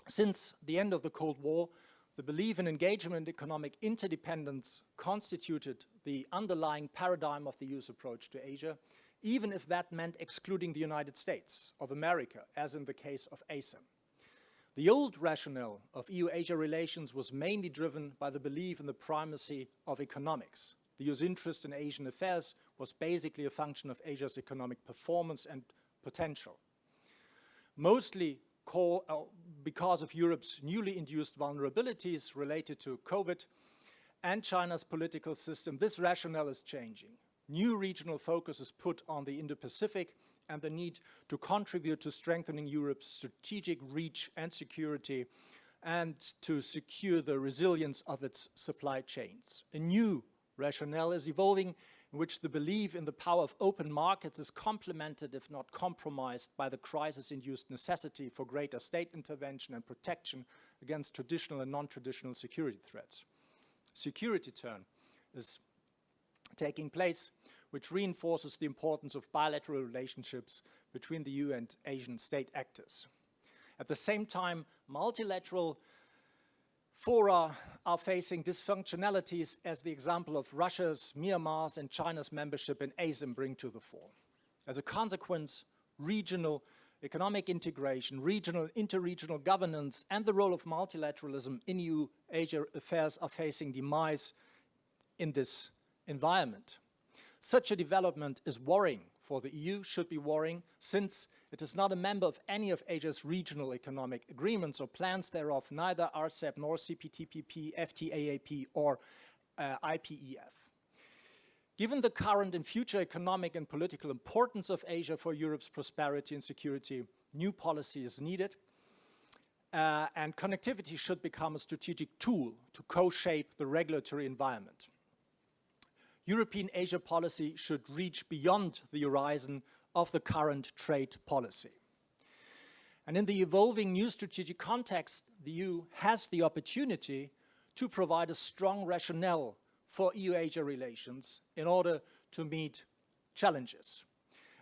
Since the end of the Cold War, the belief in engagement and economic interdependence constituted the underlying paradigm of the EU's approach to Asia, even if that meant excluding the United States of America, as in the case of ASEM. The old rationale of EU-Asia relations was mainly driven by the belief in the primacy of economics. The EU's interest in Asian affairs was basically a function of Asia's economic performance and potential. Mostly because of Europe's newly induced vulnerabilities related to COVID and China's political system, this rationale is changing. New regional focus is put on the Indo-Pacific and the need to contribute to strengthening Europe's strategic reach and security and to secure the resilience of its supply chains. A new rationale is evolving in which the belief in the power of open markets is complemented, if not compromised, by the crisis-induced necessity for greater state intervention and protection against traditional and non-traditional security threats. Security turn is taking place, which reinforces the importance of bilateral relationships between the EU and Asian state actors. At the same time, multilateral fora are facing dysfunctionalities, as the example of Russia's, Myanmar's, and China's membership in ASEM bring to the fore. As a consequence, regional economic integration, regional and interregional governance, and the role of multilateralism in EU-Asia affairs are facing demise in this environment. Such a development is worrying for the EU, should be worrying, since it is not a member of any of Asia's regional economic agreements or plans thereof, neither RCEP nor CPTPP, FTAAP, or IPEF. Given the current and future economic and political importance of Asia for Europe's prosperity and security, new policy is needed, and connectivity should become a strategic tool to co-shape the regulatory environment. European Asia policy should reach beyond the horizon of the current trade policy. And in the evolving new strategic context, the EU has the opportunity to provide a strong rationale for EU-Asia relations in order to meet challenges.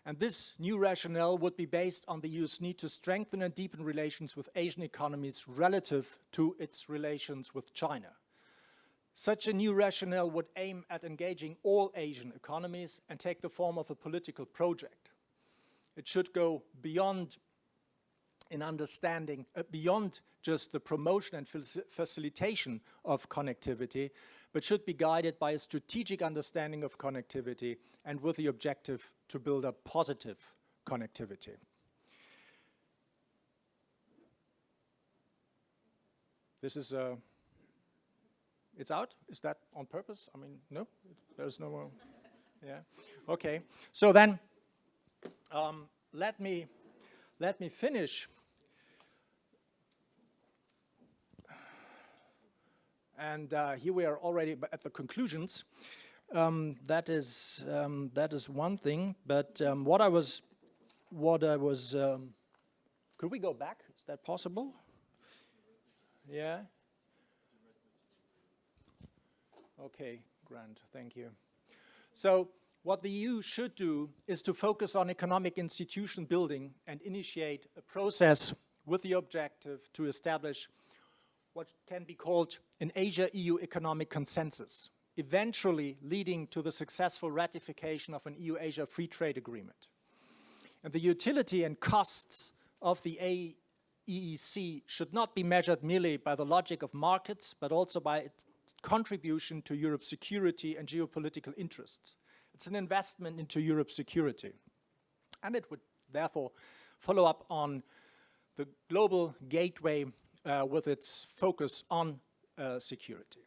And this new rationale would be based on the EU's need to strengthen and deepen relations with Asian economies relative to its relations with China. Such a new rationale would aim at engaging all Asian economies and take the form of a political project. It should go beyond in understanding, beyond just the promotion and facilitation of connectivity, but should be guided by a strategic understanding of connectivity and with the objective to build a positive connectivity. This is it's out? Is that on purpose? I mean, no, there's no more. Yeah, okay. So then, let me finish. And here we are already at the conclusions. That is one thing. But what I was, could we go back? Is that possible? Yeah. Okay, grand, thank you. So what the EU should do is to focus on economic institution building and initiate a process with the objective to establish what can be called an Asia-EU economic consensus, eventually leading to the successful ratification of an EU-Asia free trade agreement. And the utility and costs of the AEEC should not be measured merely by the logic of markets, but also by its contribution to Europe's security and geopolitical interests. It's an investment into Europe's security. And it would therefore follow up on the global gateway with its focus on security.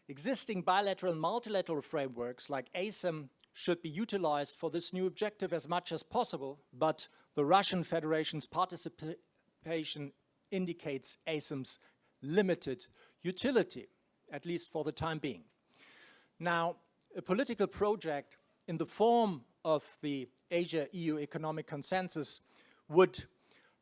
Existing bilateral and multilateral frameworks like ASEM should be utilized for this new objective as much as possible, but the Russian Federation's participation indicates ASEM's limited utility, at least for the time being. Now, a political project in the form of the Asia-EU economic consensus would,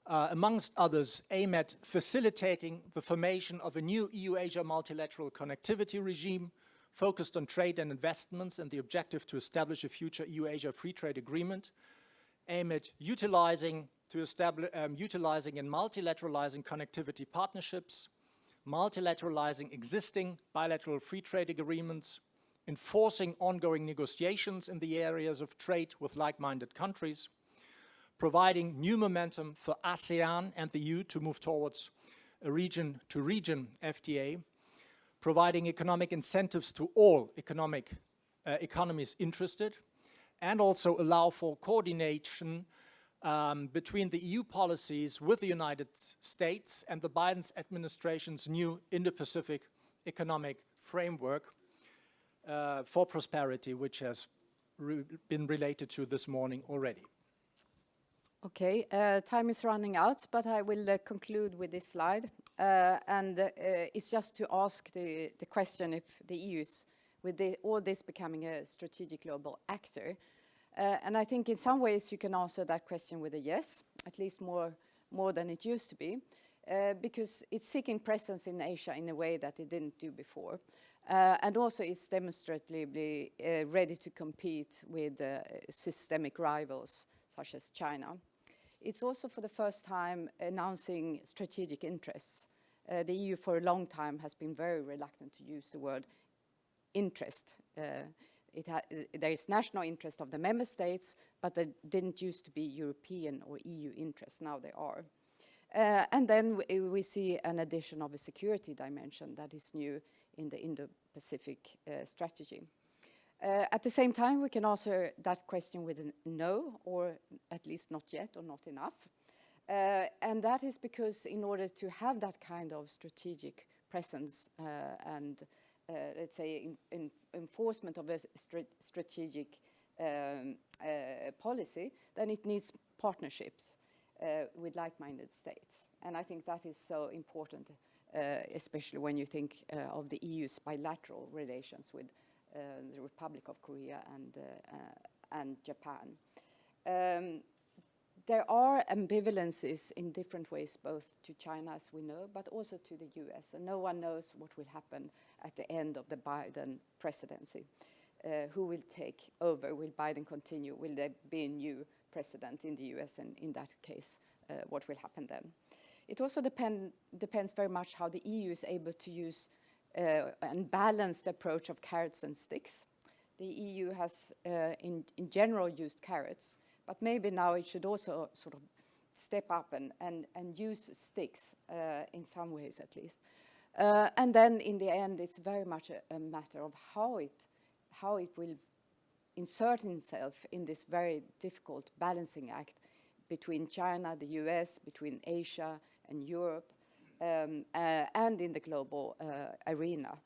amongst others, aim at facilitating the formation of a new EU-Asia multilateral connectivity regime focused on trade and investments and the objective to establish a future EU-Asia free trade agreement, aim at utilizing and multilateralizing connectivity partnerships, multilateralizing existing bilateral free trade agreements, enforcing ongoing negotiations in the areas of trade with like-minded countries, providing new momentum for ASEAN and the EU to move towards a region-to-region FTA, providing economic incentives to all economies interested, and also allow for coordination between the EU policies with the United States and the Biden administration's new Indo-Pacific economic framework for prosperity, which has been related to this morning already. Okay, time is running out, but I will conclude with this slide. It's just to ask the question if the EU is, with all this becoming a strategic global actor. And I think in some ways you can answer that question with a yes, at least more than it used to be, because it's seeking presence in Asia in a way that it didn't do before. And also it's demonstratively ready to compete with systemic rivals such as China. It's also for the first time announcing strategic interests. The EU for a long time has been very reluctant to use the word interest. There is national interest of the member states, but there didn't used to be European or EU interest. Now there are. And then we see an addition of a security dimension that is new in the Indo-Pacific strategy. At the same time, we can answer that question with a no, or at least not yet, or not enough. And that is because in order to have that kind of strategic presence and let's say enforcement of a strategic policy, then it needs partnerships with like-minded states. And I think that is so important, especially when you think of the EU's bilateral relations with the Republic of Korea and Japan. there are ambivalences in different ways, both to China, as we know, but also to the US. And no one knows what will happen at the end of the Biden presidency. Who will take over? Will Biden continue? Will there be a new president in the US? And in that case, what will happen then? It also depends very much how the EU is able to use and balance the approach of carrots and sticks. The EU has, in general, used carrots, but maybe now it should also sort of step up and use sticks in some ways at least. And then in the end, it's very much a matter of how it will insert itself in this very difficult balancing act between China, the US, between Asia and Europe, and in the global arena,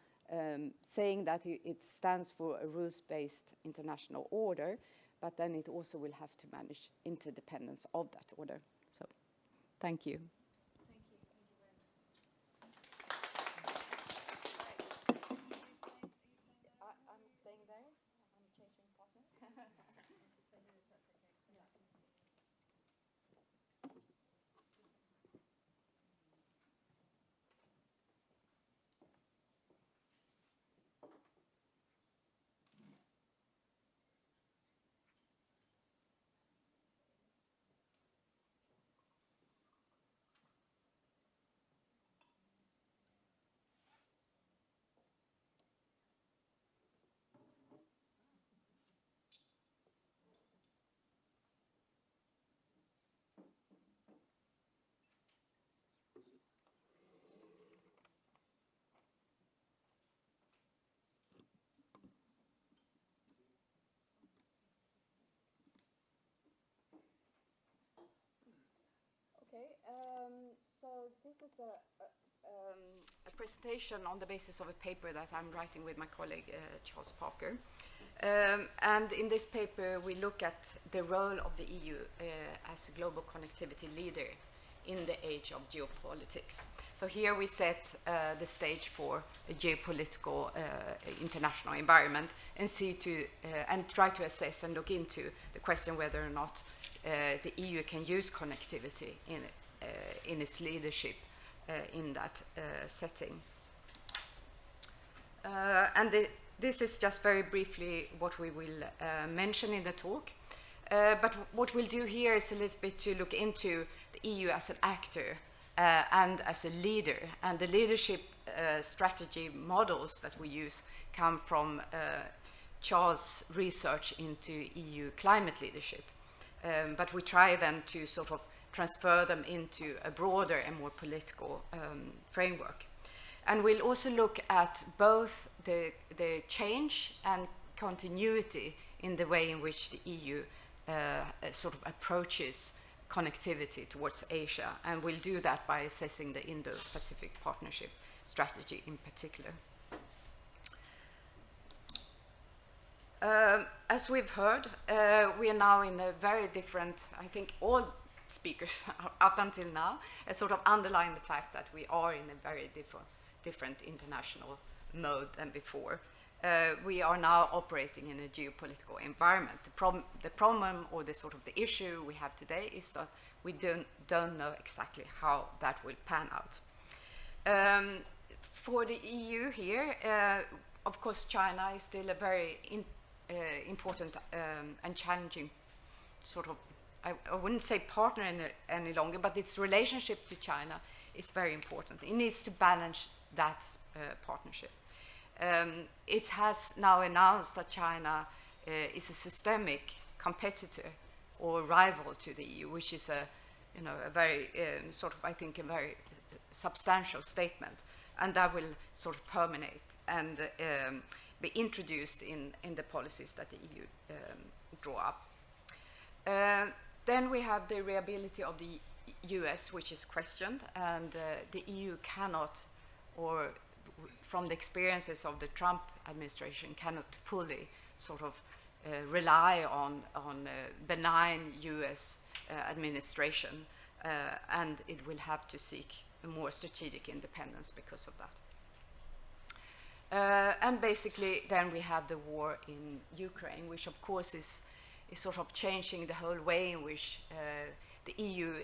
saying that it stands for a rules-based international order, but then it also will have to manage interdependence of that order. So, thank you. I'm staying there. I'm changing partner. Okay, so this is a presentation on the basis of a paper that I'm writing with my colleague Charles Parker. And in this paper, we look at the role of the EU as a global connectivity leader in the age of geopolitics. So here we set the stage for a geopolitical international environment and and try to assess and look into the question whether or not the EU can use connectivity in its leadership in that setting. This is just very briefly what we will mention in the talk. But what we'll do here is a little bit to look into the EU as an actor and as a leader. And the leadership strategy models that we use come from Charles' research into EU climate leadership. But we try then to sort of transfer them into a broader and more political framework. And we'll also look at both the change and continuity in the way in which the EU sort of approaches connectivity towards Asia. And we'll do that by assessing the Indo-Pacific Partnership strategy in particular. As we've heard, we are now in a very different, I think all speakers up until now sort of underline the fact that we are in a very different international mode than before. We are now operating in a geopolitical environment. The problem or the sort of the issue we have today is that we don't know exactly how that will pan out. For the EU here, of course, China is still a very important and challenging sort of, I wouldn't say partner any longer, but its relationship to China is very important. It needs to balance that partnership. It has now announced that China is a systemic competitor or rival to the EU, which is a very sort of, I think, a very substantial statement, and that will sort of permeate and be introduced in the policies that the EU draw up. Then we have the reliability of the US, which is questioned, and the EU cannot, or from the experiences of the Trump administration, cannot fully sort of rely on benign US administration, and it will have to seek a more strategic independence because of that. And basically, then we have the war in Ukraine, which of course is sort of changing the whole way in which the EU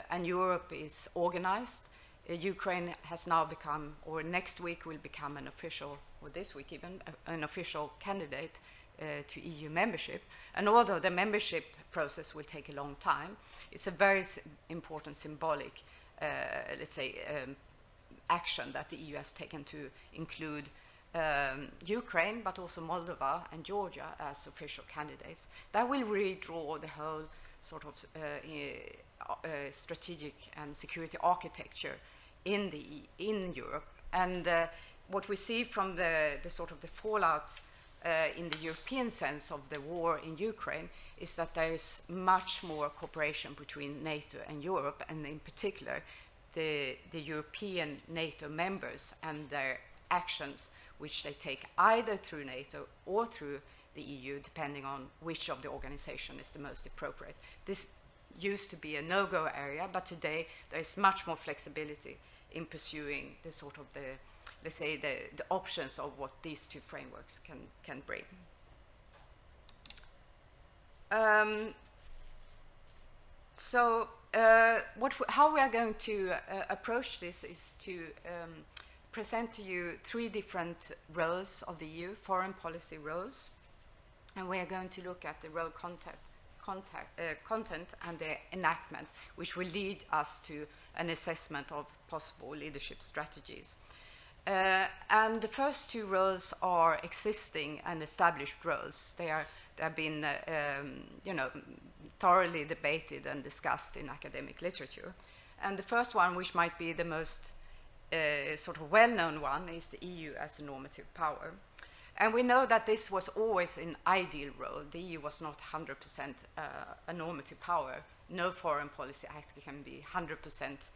and Europe is organized. Ukraine has now become, or next week will become an official, or this week even, an official candidate to EU membership. And although the membership process will take a long time, it's a very important symbolic, let's say, action that the EU has taken to include Ukraine, but also Moldova and Georgia as official candidates. That will redraw the whole sort of strategic and security architecture in Europe. And what we see from the sort of the fallout in the European sense of the war in Ukraine is that there is much more cooperation between NATO and Europe, and in particular the European NATO members and their actions, which they take either through NATO or through the EU, depending on which of the organization is the most appropriate. This used to be a no-go area, but today there is much more flexibility in pursuing the sort of the, let's say, the options of what these two frameworks can bring. How we are going to approach this is to present to you three different roles of the EU, foreign policy roles, and we are going to look at the role content and the enactment, which will lead us to an assessment of possible leadership strategies. And the first two roles are existing and established roles. They have been, you know, thoroughly debated and discussed in academic literature. And the first one, which might be the most sort of well-known one, is the EU as a normative power. And we know that this was always an ideal role. The EU was not 100% a normative power. No foreign policy act can be 100%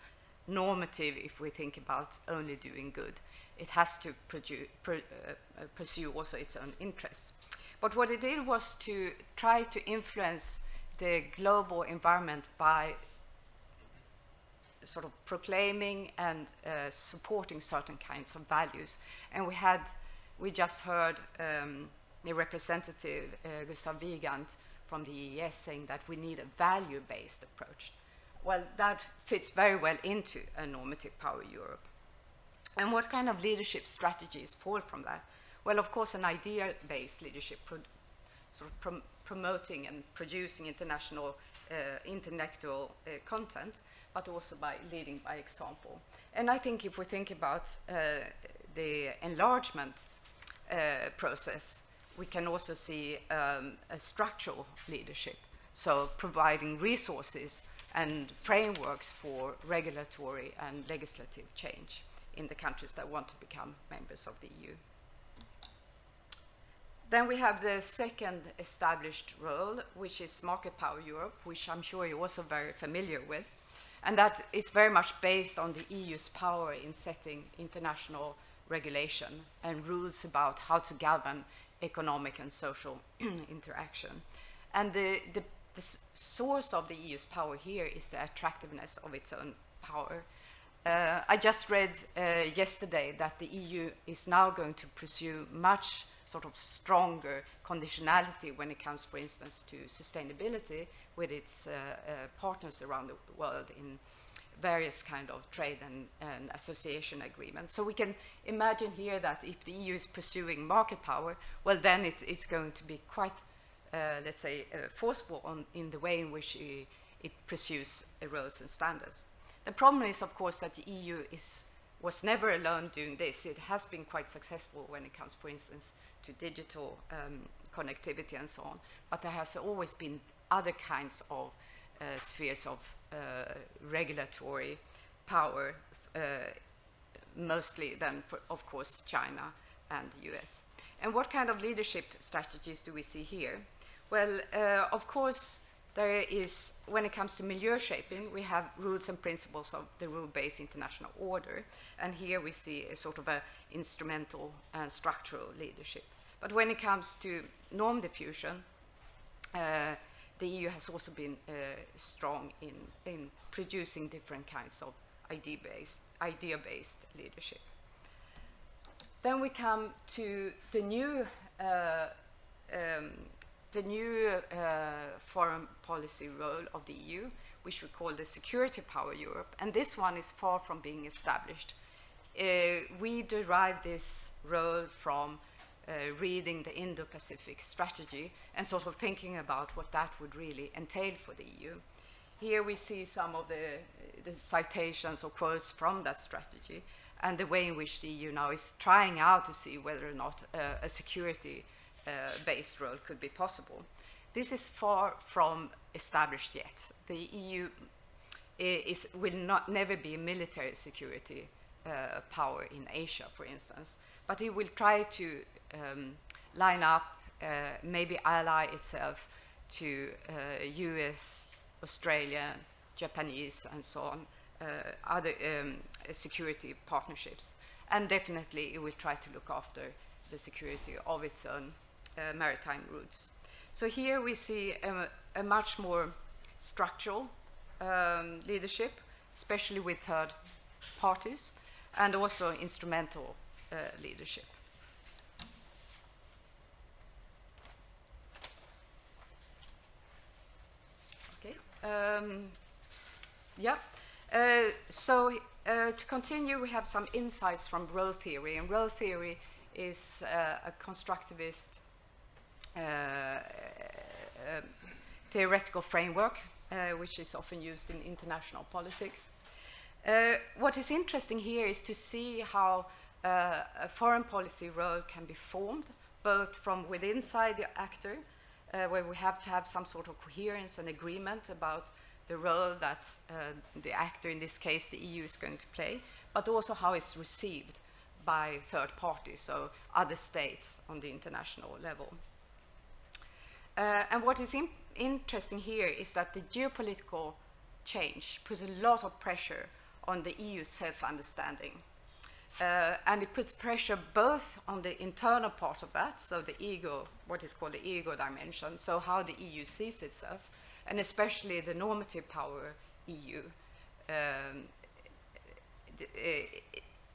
normative if we think about only doing good. It has to pursue also its own interests. But what it did was to try to influence the global environment by sort of proclaiming and supporting certain kinds of values. And we just heard the representative, Gustav Wigand from the EES, saying that we need a value-based approach. Well, that fits very well into a normative power Europe. And what kind of leadership strategies fall from that? Well, of course, an idea-based leadership, sort of promoting and producing international intellectual content, but also by leading by example. And I think if we think about the enlargement process, we can also see a structural leadership, so providing resources and frameworks for regulatory and legislative change in the countries that want to become members of the EU. Then we have the second established role, which is Market Power Europe, which I'm sure you're also very familiar with. And that is very much based on the EU's power in setting international regulation and rules about how to govern economic and social interaction. And the source of the EU's power here is the attractiveness of its own power. I just read yesterday that the EU is now going to pursue much sort of stronger conditionality when it comes, for instance, to sustainability with its partners around the world in various kind of trade and association agreements. So we can imagine here that if the EU is pursuing market power, well, then it's going to be quite, let's say, forceful in the way in which it pursues rules and standards. The problem is, of course, that the EU was never alone doing this. It has been quite successful when it comes, for instance, to digital connectivity and so on, but there has always been other kinds of spheres of regulatory power, mostly then, of course, China and the US. And what kind of leadership strategies do we see here? Well, of course, there is, when it comes to milieu shaping, we have rules and principles of the rule-based international order, and here we see a sort of a instrumental and structural leadership. But when it comes to norm diffusion, the EU has also been strong in producing different kinds of idea-based leadership. Then we come to the new foreign policy role of the EU, which we call the Security Power Europe, and this one is far from being established. We derive this role from reading the Indo-Pacific strategy and sort of thinking about what that would really entail for the EU. Here we see some of the citations or quotes from that strategy and the way in which the EU now is trying out to see whether or not a security-based role could be possible. This is far from established yet. The EU will never be a military security power in Asia, for instance, but it will try to line up, maybe ally itself to US, Australia, Japanese, and so on, other security partnerships. And definitely it will try to look after the security of its own maritime routes. So here we see a much more structural leadership, especially with third parties, and also instrumental leadership. Okay. To continue, we have some insights from role theory, and role theory is a constructivist theoretical framework, which is often used in international politics. What is interesting here is to see how a foreign policy role can be formed, both from within inside the actor, where we have to have some sort of coherence and agreement about the role that the actor, in this case the EU, is going to play, but also how it's received by third parties, so other states on the international level. And what is interesting here is that the geopolitical change puts a lot of pressure on the EU's self-understanding. And it puts pressure both on the internal part of that, so the ego, what is called the ego dimension, so how the EU sees itself, and especially the normative power EU.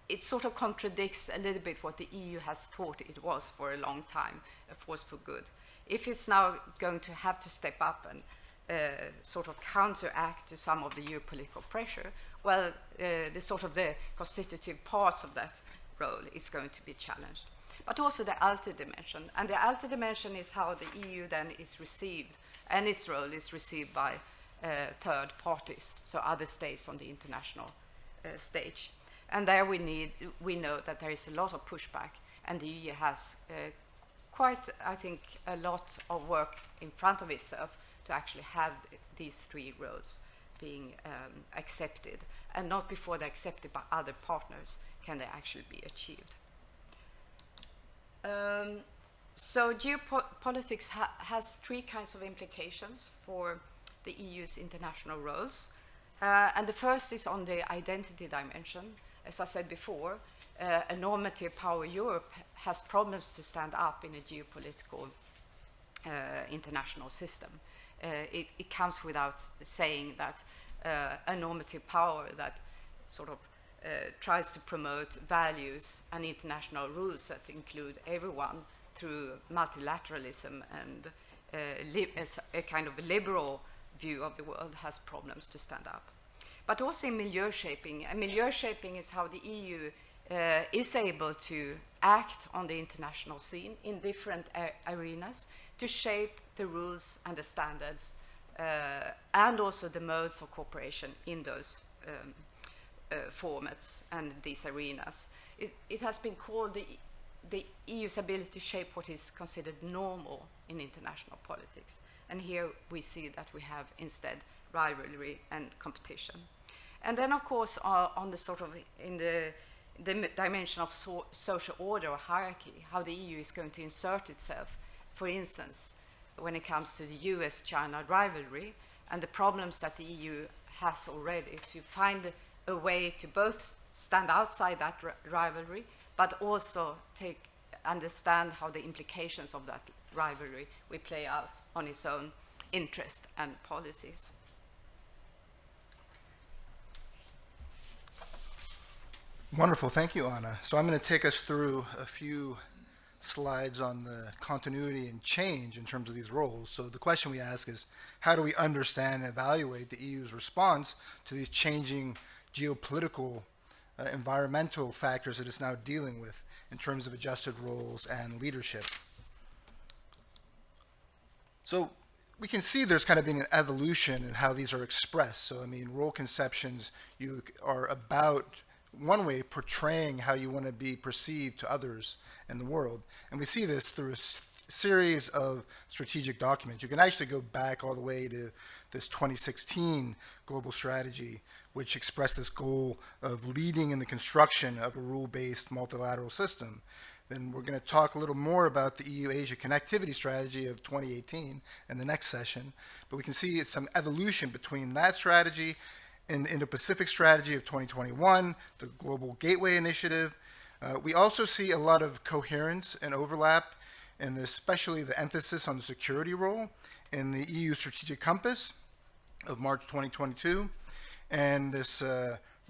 It sort of contradicts a little bit what the EU has thought it was for a long time, a force for good. If it's now going to have to step up and sort of counteract to some of the geopolitical pressure, well, the constitutive parts of that role is going to be challenged. But also the alter dimension. And the alter dimension is how the EU then is received, and its role is received by third parties, so other states on the international stage. And there we know that there is a lot of pushback, and the EU has quite, I think, a lot of work in front of itself to actually have these three roles being accepted, and not before they're accepted by other partners can they actually be achieved. So geopolitics has three kinds of implications for the EU's international roles. And the first is on the identity dimension. As I said before, a normative power Europe has problems to stand up in a geopolitical international system. It comes without saying that a normative power that sort of tries to promote values and international rules that include everyone through multilateralism and a kind of liberal view of the world has problems to stand up. But also in milieu shaping. And milieu shaping is how the EU is able to act on the international scene in different arenas to shape the rules and the standards and also the modes of cooperation in those formats and these arenas. It has been called the EU's ability to shape what is considered normal in international politics. And here we see that we have instead rivalry and competition. And then, of course, on the sort of in the dimension of social order or hierarchy, how the EU is going to insert itself, for instance, when it comes to the US-China rivalry and the problems that the EU has already to find a way to both stand outside that rivalry, but also understand how the implications of that rivalry will play out on its own interest and policies. Wonderful, thank you, Anna. So I'm going to take us through a few slides on the continuity and change in terms of these roles. So the question we ask is, how do we understand and evaluate the EU's response to these changing geopolitical, environmental factors that it's now dealing with in terms of adjusted roles and leadership? So we can see there's kind of been an evolution in how these are expressed. So I mean, role conceptions, you are about, one way, portraying how you want to be perceived to others in the world. And we see this through a series of strategic documents. You can actually go back all the way to this 2016 global strategy, which expressed this goal of leading in the construction of a rule-based multilateral system. Then we're going to talk a little more about the EU-Asia connectivity strategy of 2018 in the next session. But we can see it's some evolution between that strategy and the Indo-Pacific strategy of 2021, the Global Gateway Initiative. We also see a lot of coherence and overlap, and especially the emphasis on the security role in the EU Strategic Compass of March 2022, and this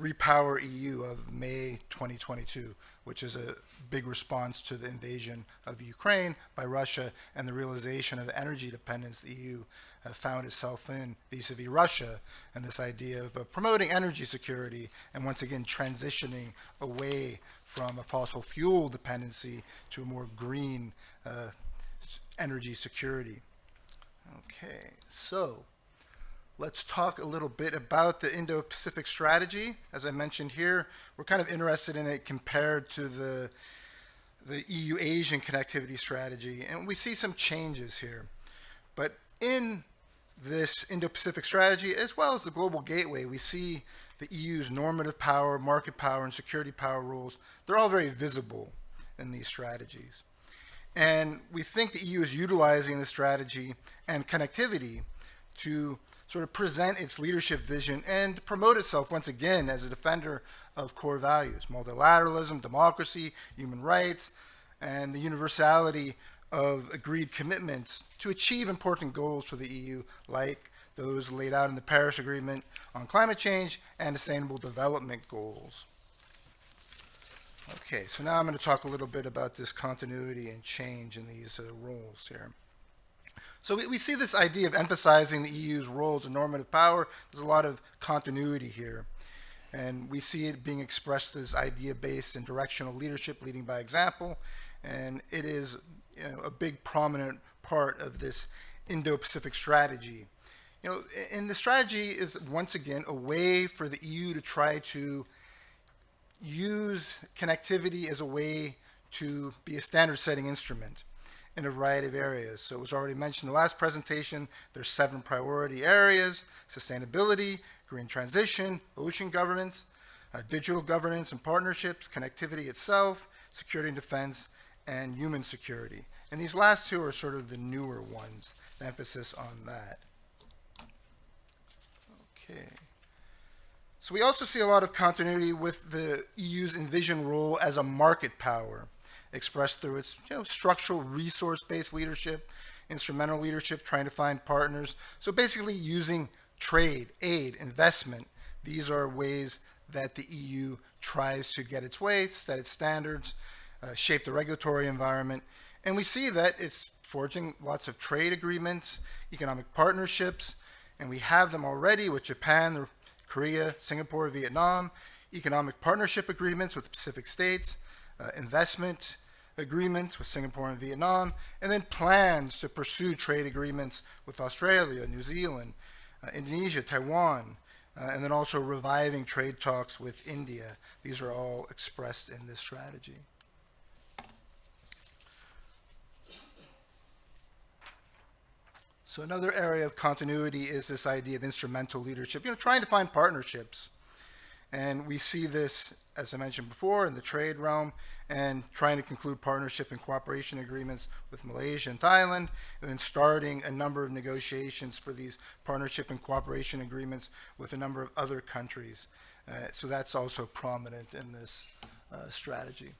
Repower EU of May 2022, which is a big response to the invasion of Ukraine by Russia and the realization of the energy dependence the EU found itself in vis-a-vis Russia, and this idea of promoting energy security and once again transitioning away from a fossil fuel dependency to a more green energy security. Okay, so let's talk a little bit about the Indo-Pacific strategy. As I mentioned here, we're kind of interested in it compared to the EU-Asian connectivity strategy, and we see some changes here. But in this Indo-Pacific strategy, as well as the Global Gateway, we see the EU's normative power, market power, and security power roles. They're all very visible in these strategies. And we think the EU is utilizing this strategy and connectivity to sort of present its leadership vision and promote itself once again as a defender of core values: multilateralism, democracy, human rights, and the universality of agreed commitments to achieve important goals for the EU, like those laid out in the Paris Agreement on climate change and sustainable development goals. Okay, so now I'm going to talk a little bit about this continuity and change in these roles here. So we see this idea of emphasizing the EU's role as a normative power. There's a lot of continuity here. And we see it being expressed as idea-based and directional leadership, leading by example. And it is, a big prominent part of this Indo-Pacific strategy. And the strategy is, once again, a way for the EU to try to use connectivity as a way to be a standard-setting instrument in a variety of areas. So it was already mentioned in the last presentation, there's 7 priority areas: sustainability, green transition, ocean governance, digital governance and partnerships, connectivity itself, security and defense, and human security. And these last 2 are sort of the newer ones, the emphasis on that. Okay. So we also see a lot of continuity with the EU's envisioned role as a market power, expressed through its structural resource-based leadership, instrumental leadership, trying to find partners. So basically using trade, aid, investment. These are ways that the EU tries to get its way, set its standards, shape the regulatory environment. And we see that it's forging lots of trade agreements, economic partnerships, and we have them already with Japan, Korea, Singapore, Vietnam, economic partnership agreements with the Pacific states, investment agreements with Singapore and Vietnam, and then plans to pursue trade agreements with Australia, New Zealand, Indonesia, Taiwan, and then also reviving trade talks with India. These are all expressed in this strategy. So another area of continuity is this idea of instrumental leadership, trying to find partnerships. And we see this, as I mentioned before, in the trade realm, and trying to conclude partnership and cooperation agreements with Malaysia and Thailand, and then starting a number of negotiations for these partnership and cooperation agreements with a number of other countries. So that's also prominent in this strategy.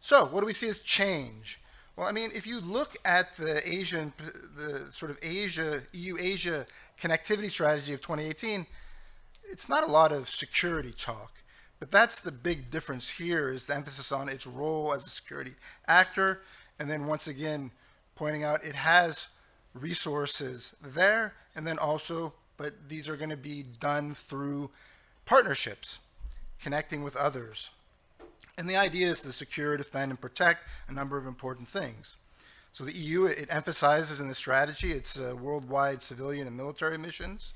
So what do we see as change? Well, I mean, if you look at the sort of EU-Asia connectivity strategy of 2018, it's not a lot of security talk, but that's the big difference here, is the emphasis on its role as a security actor And then once again, pointing out it has resources there, and then also, but these are going to be done through partnerships, connecting with others. And the idea is to secure, defend, and protect a number of important things. So the EU, it emphasizes in the strategy its worldwide civilian and military missions,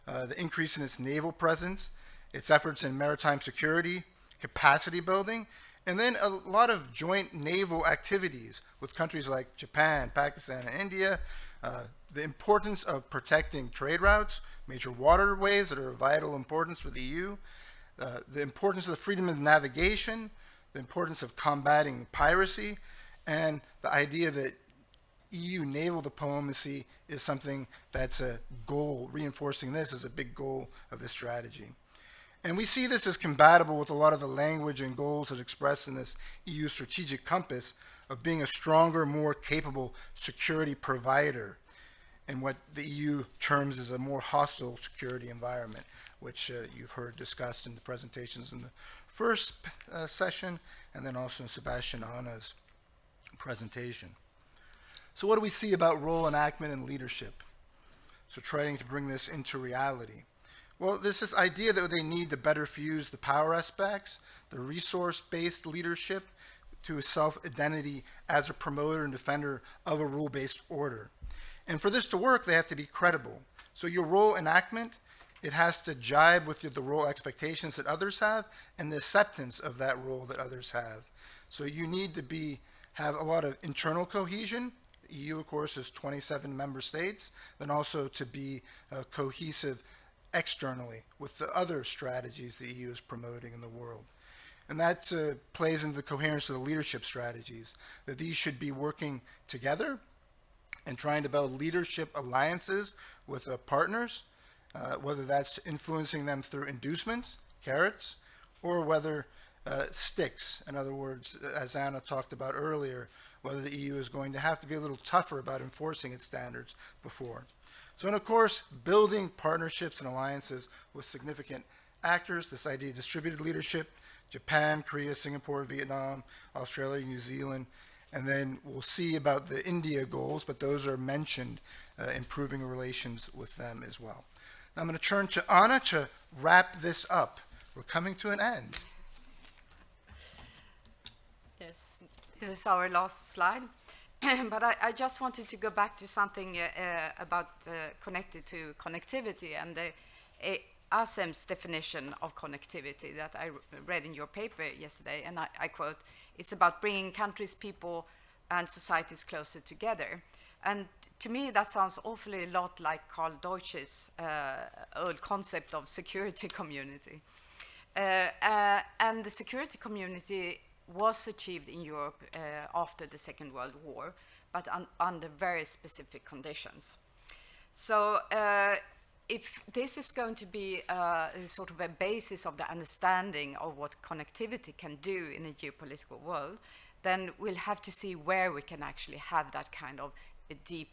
the increase in its naval presence, its efforts in maritime security, capacity building, and then a lot of joint naval activities with countries like Japan, Pakistan, and India, the importance of protecting trade routes, major waterways that are of vital importance for the EU, the importance of the freedom of navigation, the importance of combating piracy, and the idea that EU naval diplomacy is something that's a goal. Reinforcing this is a big goal of this strategy. And we see this as compatible with a lot of the language and goals that are expressed in this EU strategic compass of being a stronger, more capable security provider in what the EU terms as a more hostile security environment, which you've heard discussed in the presentations in the first session, and then also in Sebastian Anna's presentation. So what do we see about role enactment and leadership? So trying to bring this into reality. Well, there's this idea that they need to better fuse the power aspects, the resource-based leadership, to a self-identity as a promoter and defender of a rule-based order. And for this to work, they have to be credible. So your role enactment, it has to jibe with the role expectations that others have and the acceptance of that role that others have. So you need to have a lot of internal cohesion. The EU, of course, is 27 member states, then also to be cohesive externally with the other strategies the EU is promoting in the world. And that plays into the coherence of the leadership strategies, that these should be working together and trying to build leadership alliances with partners, whether that's influencing them through inducements, carrots, or whether sticks. In other words, as Anna talked about earlier, whether the EU is going to have to be a little tougher about enforcing its standards before. So, and of course, building partnerships and alliances with significant actors, this idea of distributed leadership, Japan, Korea, Singapore, Vietnam, Australia, New Zealand, and then we'll see about the India goals, but those are mentioned, improving relations with them as well. Now I'm going to turn to Anna to wrap this up. We're coming to an end. Yes, this is our last slide. But I just wanted to go back to something about connected to connectivity and the ASEM's definition of connectivity that I read in your paper yesterday, and I quote, "It's about bringing countries, people, and societies closer together." And to me, that sounds awfully a lot like Karl Deutsch's old concept of security community. And the security community was achieved in Europe after the Second World War, but under very specific conditions. So if this is going to be sort of a basis of the understanding of what connectivity can do in a geopolitical world, then we'll have to see where we can actually have that kind of a deep,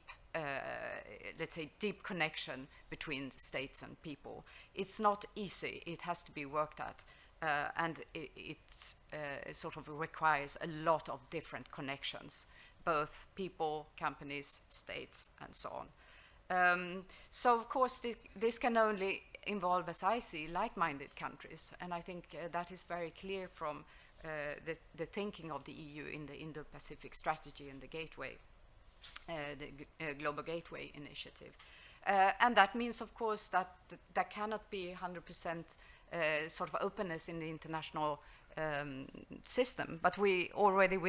let's say, deep connection between states and people. It's not easy. It has to be worked at. And it sort of requires a lot of different connections, both people, companies, states, and so on. So, of course, this can only involve, as I see, like-minded countries. And I think that is very clear from the thinking of the EU in the Indo-Pacific strategy and the Gateway, the Global Gateway initiative. And that means, of course, that there cannot be 100% sort of openness in the international system, but we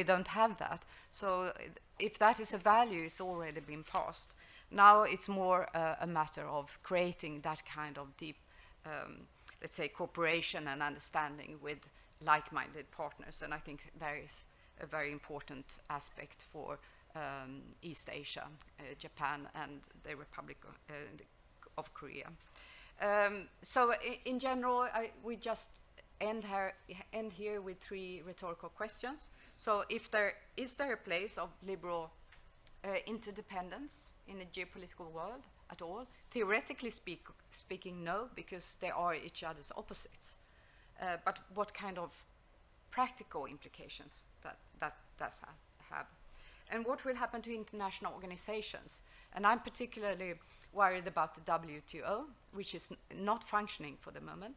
don't have that. So if that is a value, it's already been passed. Now it's more a matter of creating that kind of deep, let's say, cooperation and understanding with like-minded partners, and I think there is a very important aspect for East Asia, Japan, and the Republic of Korea. So in general, we just end here with 3 rhetorical questions. So is there a place of liberal interdependence in a geopolitical world at all? Theoretically speaking, no, because they are each other's opposites. But what kind of practical implications that does have? And what will happen to international organizations? And I'm particularly worried about the WTO, which is not functioning for the moment,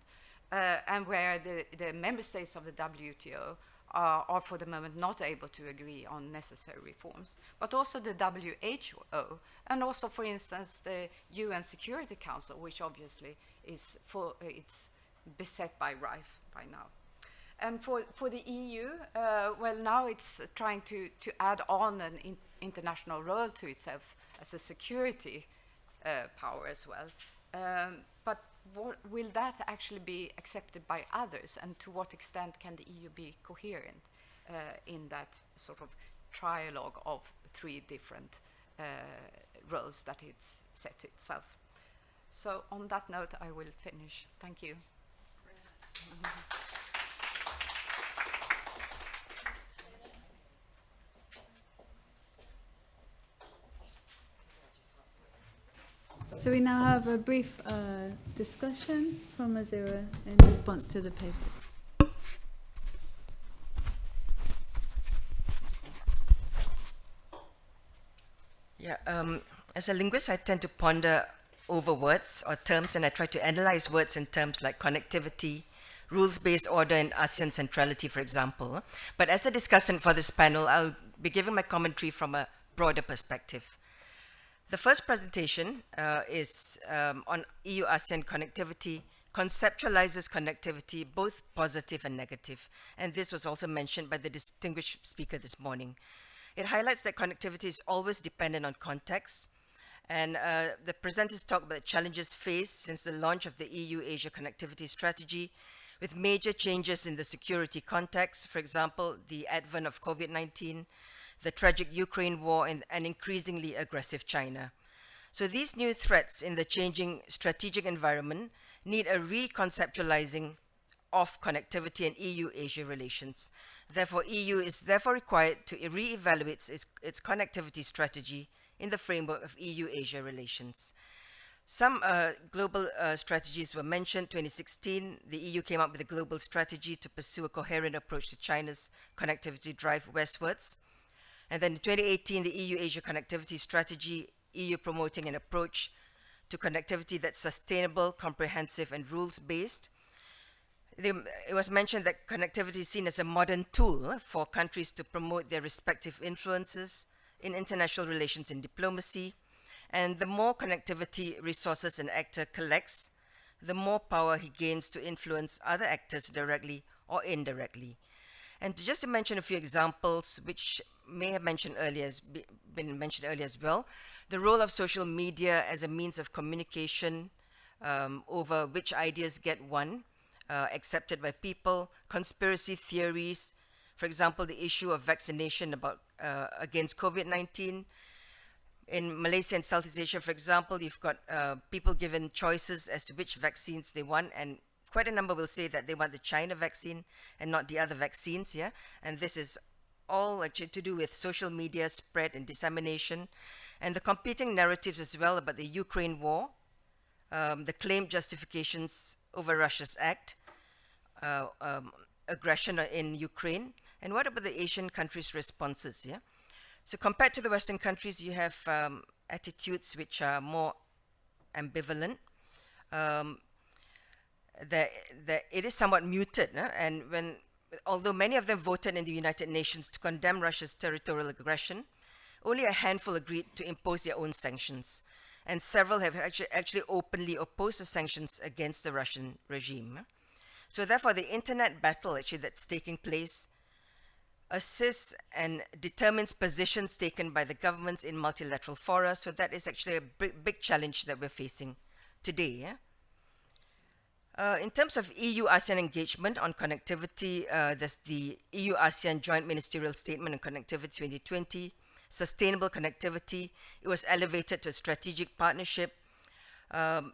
and where the member states of the WTO are for the moment not able to agree on necessary reforms, but also the WHO, and also, for instance, the UN Security Council, which obviously is it's beset by rife by now. And for the EU, well, now it's trying to add on an international role to itself as a security power as well. But will that actually be accepted by others, and to what extent can the EU be coherent in that sort of trialogue of three different roles that it's set itself? So on that note, I will finish. Thank you. So we now have a brief discussion from Azira in response to the papers. Yeah, as a linguist, I tend to ponder over words or terms, and I try to analyze words in terms like connectivity, rules-based order, and ASEAN centrality, for example. But as a discussant for this panel, I'll be giving my commentary from a broader perspective. The first presentation is on EU-ASEAN connectivity, conceptualizes connectivity, both positive and negative. And this was also mentioned by the distinguished speaker this morning. It highlights that connectivity is always dependent on context. And the presenters talk about challenges faced since the launch of the EU-Asia connectivity strategy, with major changes in the security context, for example, the advent of COVID-19, the tragic Ukraine war, and an increasingly aggressive China. So these new threats in the changing strategic environment need a reconceptualizing of connectivity and EU-Asia relations. Therefore, EU is therefore required to re-evaluate its connectivity strategy in the framework of EU-Asia relations. Some global strategies were mentioned. 2016, the EU came up with a global strategy to pursue a coherent approach to China's connectivity drive westwards. And then in 2018, the EU-Asia connectivity strategy, EU promoting an approach to connectivity that's sustainable, comprehensive, and rules-based. It was mentioned that connectivity is seen as a modern tool for countries to promote their respective influences in international relations and diplomacy. And the more connectivity resources an actor collects, the more power he gains to influence other actors directly or indirectly. And just to mention a few examples, which may have been mentioned earlier as well, the role of social media as a means of communication over which ideas get accepted by people, conspiracy theories, for example, the issue of vaccination against COVID-19. In Malaysia and Southeast Asia, for example, you've got people given choices as to which vaccines they want, and quite a number will say that they want the China vaccine and not the other vaccines, yeah? And this is all actually to do with social media spread and dissemination, and the competing narratives as well about the Ukraine war, the claimed justifications over Russia's aggression in Ukraine, and what about the Asian countries' responses, yeah? So compared to the Western countries, you have attitudes which are more ambivalent. That it is somewhat muted, and although many of them voted in the United Nations to condemn Russia's territorial aggression, only a handful agreed to impose their own sanctions, and several have actually openly opposed the sanctions against the Russian regime. So therefore, the internet battle actually that's taking place assists and determines positions taken by the governments in multilateral fora. So that is actually a big challenge that we're facing today. Yeah? In terms of EU-ASEAN engagement on connectivity, there's the EU-ASEAN Joint Ministerial Statement on Connectivity 2020, Sustainable Connectivity. It was elevated to a strategic partnership, and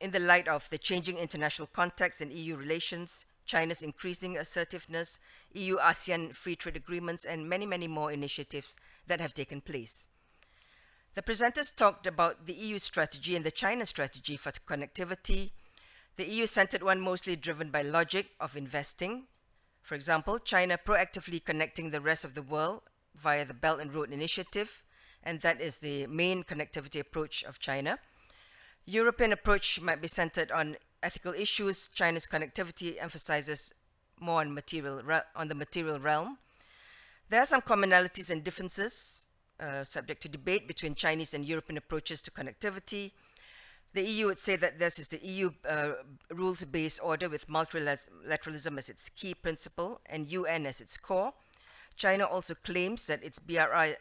in the light of the changing international context and EU relations, China's increasing assertiveness, EU-ASEAN free trade agreements, and many, many more initiatives that have taken place. The presenters talked about the EU strategy and the China strategy for connectivity. The EU-centered one mostly driven by logic of investing. For example, China proactively connecting the rest of the world via the Belt and Road Initiative, and that is the main connectivity approach of China. European approach might be centered on ethical issues. China's connectivity emphasizes more on the material realm. There are some commonalities and differences subject to debate between Chinese and European approaches to connectivity. The EU would say that this is the EU rules-based order with multilateralism as its key principle and UN as its core. China also claims that its BRI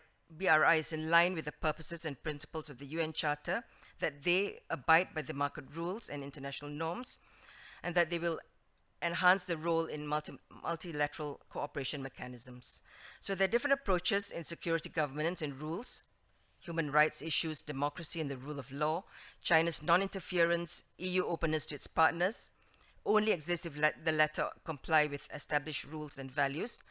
is in line with the purposes and principles of the UN Charter, that they abide by the market rules and international norms, and that they will enhance the role in multilateral cooperation mechanisms. So there are different approaches in security governance and rules, human rights issues, democracy and the rule of law, China's non-interference, EU openness to its partners, only exists if the latter comply with established rules and values.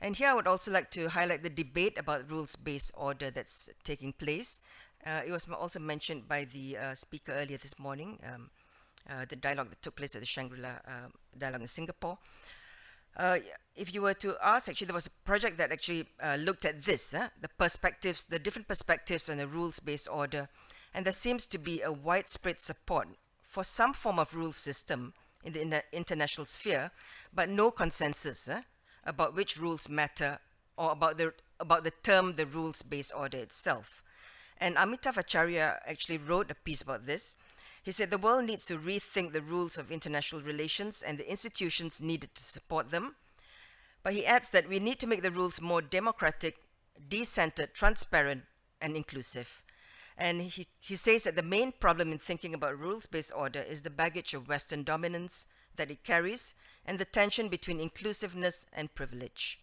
And here I would also like to highlight the debate about rules-based order that's taking place. It was also mentioned by the speaker earlier this morning, the dialogue that took place at the Shangri-La dialogue in Singapore. If you were to ask, actually, there was a project that actually looked at this, the different perspectives on the rules-based order, and there seems to be a widespread support for some form of rule system in the international sphere, but no consensus about which rules matter or about the term the rules-based order itself. And Amitav Acharya actually wrote a piece about this. He said the world needs to rethink the rules of international relations and the institutions needed to support them. But he adds that we need to make the rules more democratic, decentered, transparent, and inclusive. And he says that the main problem in thinking about rules-based order is the baggage of Western dominance that it carries and the tension between inclusiveness and privilege.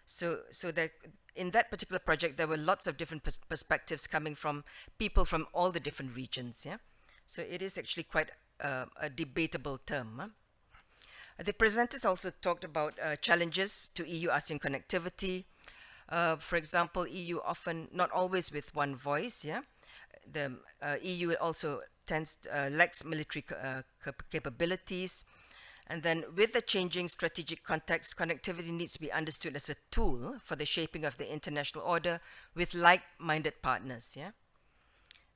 So that in that particular project, there were lots of different perspectives coming from people from all the different regions. Yeah? So it is actually quite a debatable term. The presenters also talked about challenges to EU-ASEAN connectivity. For example, EU often, not always with one voice. Yeah, the EU also lacks military capabilities. And then with the changing strategic context, connectivity needs to be understood as a tool for the shaping of the international order with like-minded partners. Yeah.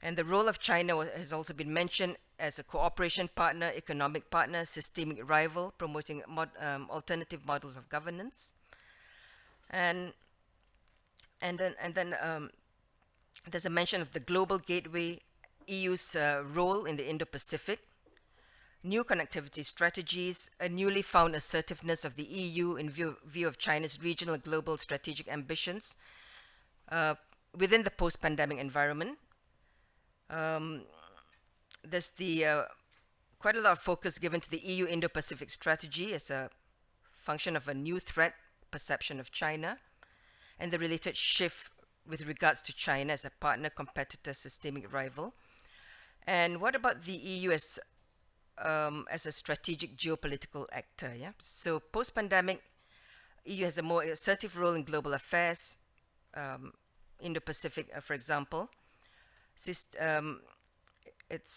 And the role of China has also been mentioned as a cooperation partner, economic partner, systemic rival, promoting alternative models of governance. And then there's a mention of the global gateway, EU's role in the Indo-Pacific, new connectivity strategies, a newly found assertiveness of the EU in view of China's regional and global strategic ambitions within the post-pandemic environment. There's quite a lot of focus given to the EU Indo-Pacific strategy as a function of a new threat perception of China and the related shift with regards to China as a partner, competitor, systemic rival. And what about the EU as a strategic geopolitical actor? Yeah. So post-pandemic, EU has a more assertive role in global affairs, Indo-Pacific, for example. It's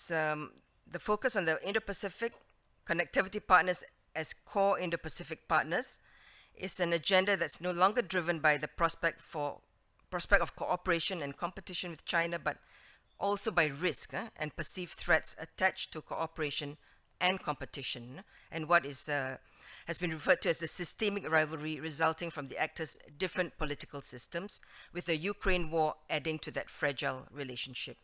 the focus on the Indo-Pacific connectivity partners as core Indo-Pacific partners is an agenda that's no longer driven by the prospect of cooperation and competition with China, but also by risk and perceived threats attached to cooperation and competition, and what is has been referred to as a systemic rivalry resulting from the actors' different political systems, with the Ukraine war adding to that fragile relationship.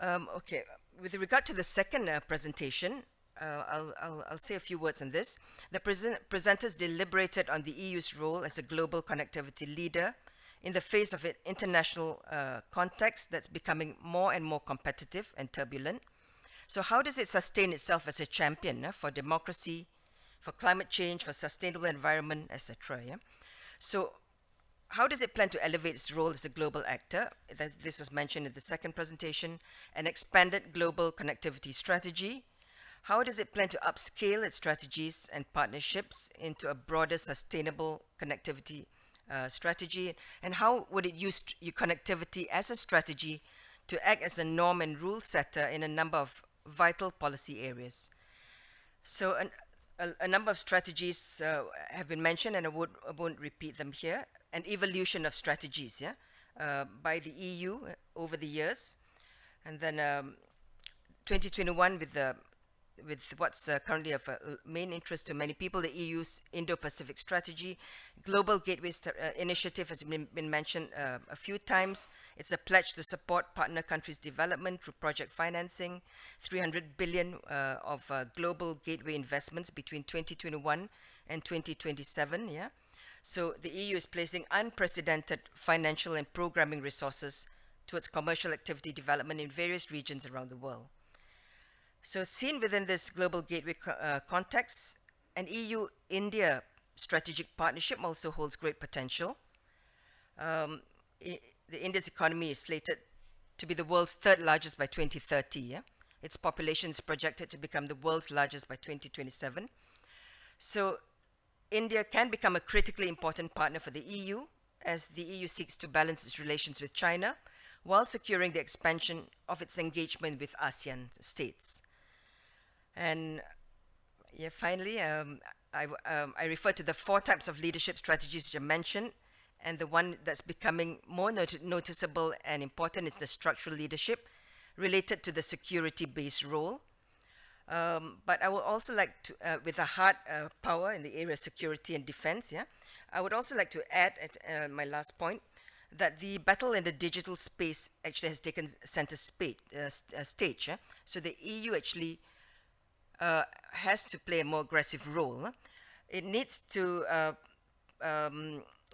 Okay, with regard to the second presentation, I'll say a few words on this. The presenters deliberated on the EU's role as a global connectivity leader in the face of an international context that's becoming more and more competitive and turbulent. So how does it sustain itself as a champion for democracy, for climate change, for sustainable environment, etc.? Yeah? So how does it plan to elevate its role as a global actor? This was mentioned in the second presentation, an expanded global connectivity strategy. How does it plan to upscale its strategies and partnerships into a broader sustainable connectivity strategy? And how would it use connectivity as a strategy to act as a norm and rule setter in a number of vital policy areas? So a number of strategies have been mentioned, and I won't repeat them here. An evolution of strategies, by the EU over the years, and then 2021 with what's currently of main interest to many people, the EU's Indo-Pacific strategy. Global Gateway Initiative has been mentioned a few times. It's a pledge to support partner countries' development through project financing, 300 billion of global gateway investments between 2021 and 2027, yeah? So the EU is placing unprecedented financial and programming resources towards commercial activity development in various regions around the world. So seen within this global gateway context, an EU-India strategic partnership also holds great potential. India's economy is slated to be the world's third largest by 2030. Yeah? Its population is projected to become the world's largest by 2027. So India can become a critically important partner for the EU as the EU seeks to balance its relations with China while securing the expansion of its engagement with ASEAN states. And yeah, finally, I refer to the 4 types of leadership strategies which I mentioned, and the one that's becoming more noticeable and important is the structural leadership related to the security-based role. But I would also like to, with a hard power in the area of security and defense, yeah, I would also like to add at my last point that the battle in the digital space actually has taken center stage. Yeah? So the EU actually has to play a more aggressive role. It needs to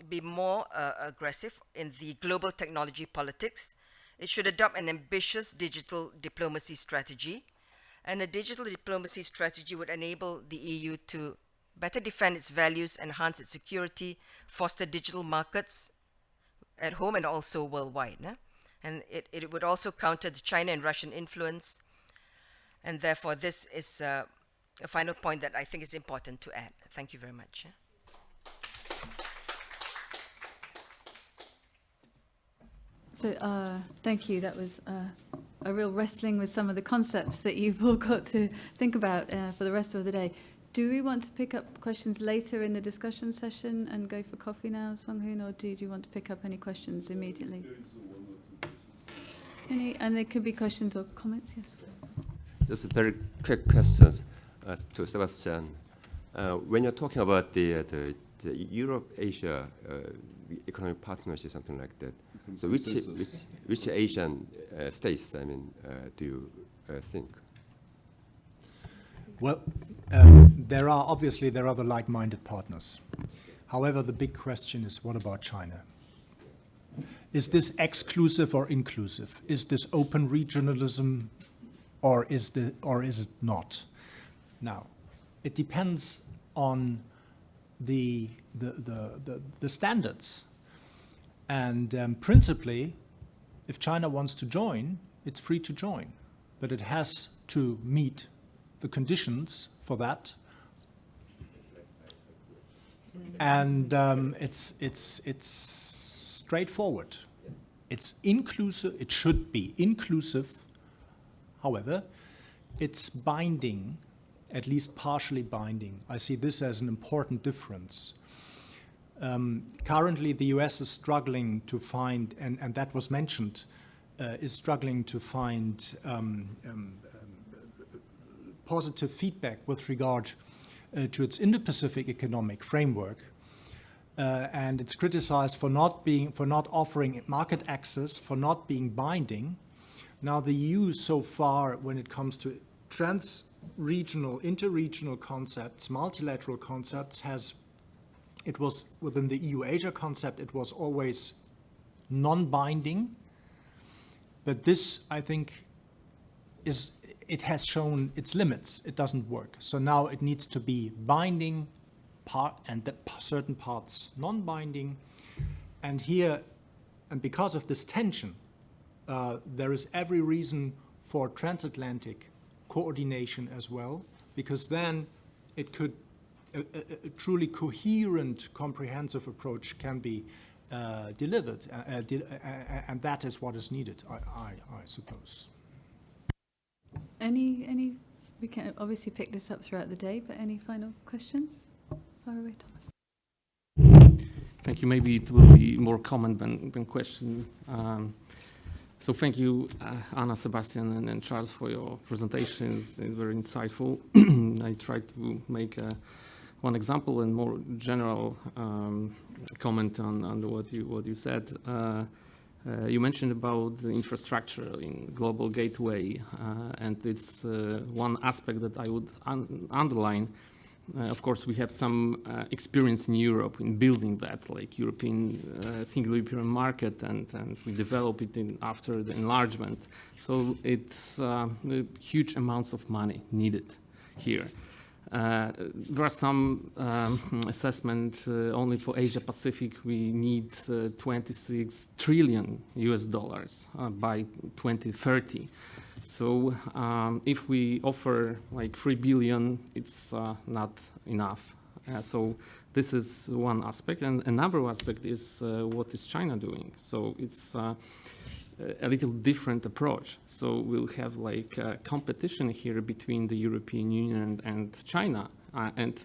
be more aggressive in the global technology politics. It should adopt an ambitious digital diplomacy strategy. And a digital diplomacy strategy would enable the EU to better defend its values, enhance its security, foster digital markets at home and also worldwide. And it would also counter the China and Russian influence. And therefore, this is a final point that I think is important to add. Thank you very much. So thank you. That was a real wrestling with some of the concepts that you've all got to think about for the rest of the day. Do we want to pick up questions later in the discussion session and go for coffee now, Sung-hoon, or do you want to pick up any questions immediately? And there could be questions or comments, yes. Just a very quick question to Sebastian. When you're talking about the Europe-Asia economic partnership, something like that, so which Asian states, I mean, do you think? Well, there are the like-minded partners. However, the big question is, what about China? Is this exclusive or inclusive? Is this open regionalism, or is it not? Now, it depends on the standards. And principally, if China wants to join, it's free to join, but it has to meet the conditions for that. And it's straightforward. It's inclusive. It should be inclusive. However, it's binding, at least partially binding. I see this as an important difference. Currently, the US is struggling to find, and that was mentioned, is struggling to find positive feedback with regard to its Indo-Pacific economic framework. And it's criticized for not offering market access, for not being binding. Now, the EU so far, when it comes to trans-regional, inter-regional concepts, multilateral concepts, it was within the EU-Asia concept, it was always non-binding. But this, I think, it has shown its limits. It doesn't work. So now it needs to be binding, and certain parts non-binding. And here, and because of this tension, there is every reason for transatlantic coordination as well, because then it could, a truly coherent, comprehensive approach can be delivered, and that is what is needed, I suppose. Any We can obviously pick this up throughout the day, but any final questions? Fire away, Thomas. Thank you. Maybe it will be more comment than question. So thank you, Anna, Sebastian, and Charles for your presentations. They're very insightful. I tried to make one example and more general comment on what you said. You mentioned about the infrastructure in global gateway, and it's one aspect that I would underline. Of course, we have some experience in Europe in building that, like European single European market, and we develop it after the enlargement. So it's huge amounts of money needed here. There are some assessment only for Asia Pacific. We need 26 trillion US dollars by 2030. So if we offer like 3 billion, it's not enough. So this is one aspect, and another aspect is what is China doing. So it's a little different approach. So we'll have like competition here between the European Union and China, and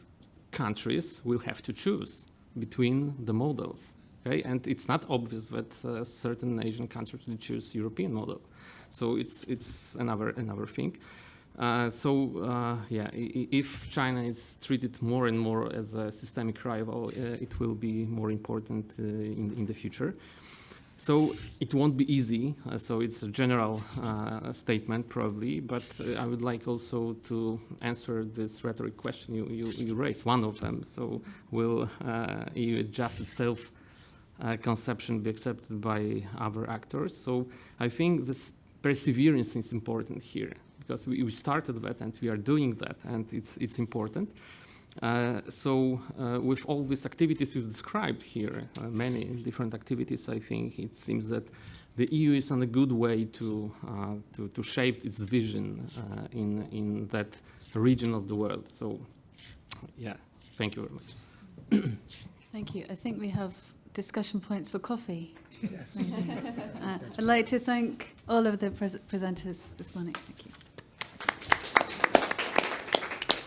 countries will have to choose between the models. Okay, and it's not obvious that certain Asian countries will choose European model. So it's another thing. Yeah, if China is treated more and more as a systemic rival, it will be more important in the future. So it won't be easy. So it's a general statement probably, but I would like also to answer this rhetoric question you raised, one of them. So will EU adjust itself conception be accepted by other actors? So I think this perseverance is important here, because we started that and we are doing that, and it's important. With all these activities you've described here, many different activities, I think it seems that the EU is on a good way to shape its vision in that region of the world. So, yeah, thank you very much. Thank you. I think we have discussion points for coffee. Yes. I'd like to thank all of the presenters this morning. Thank you.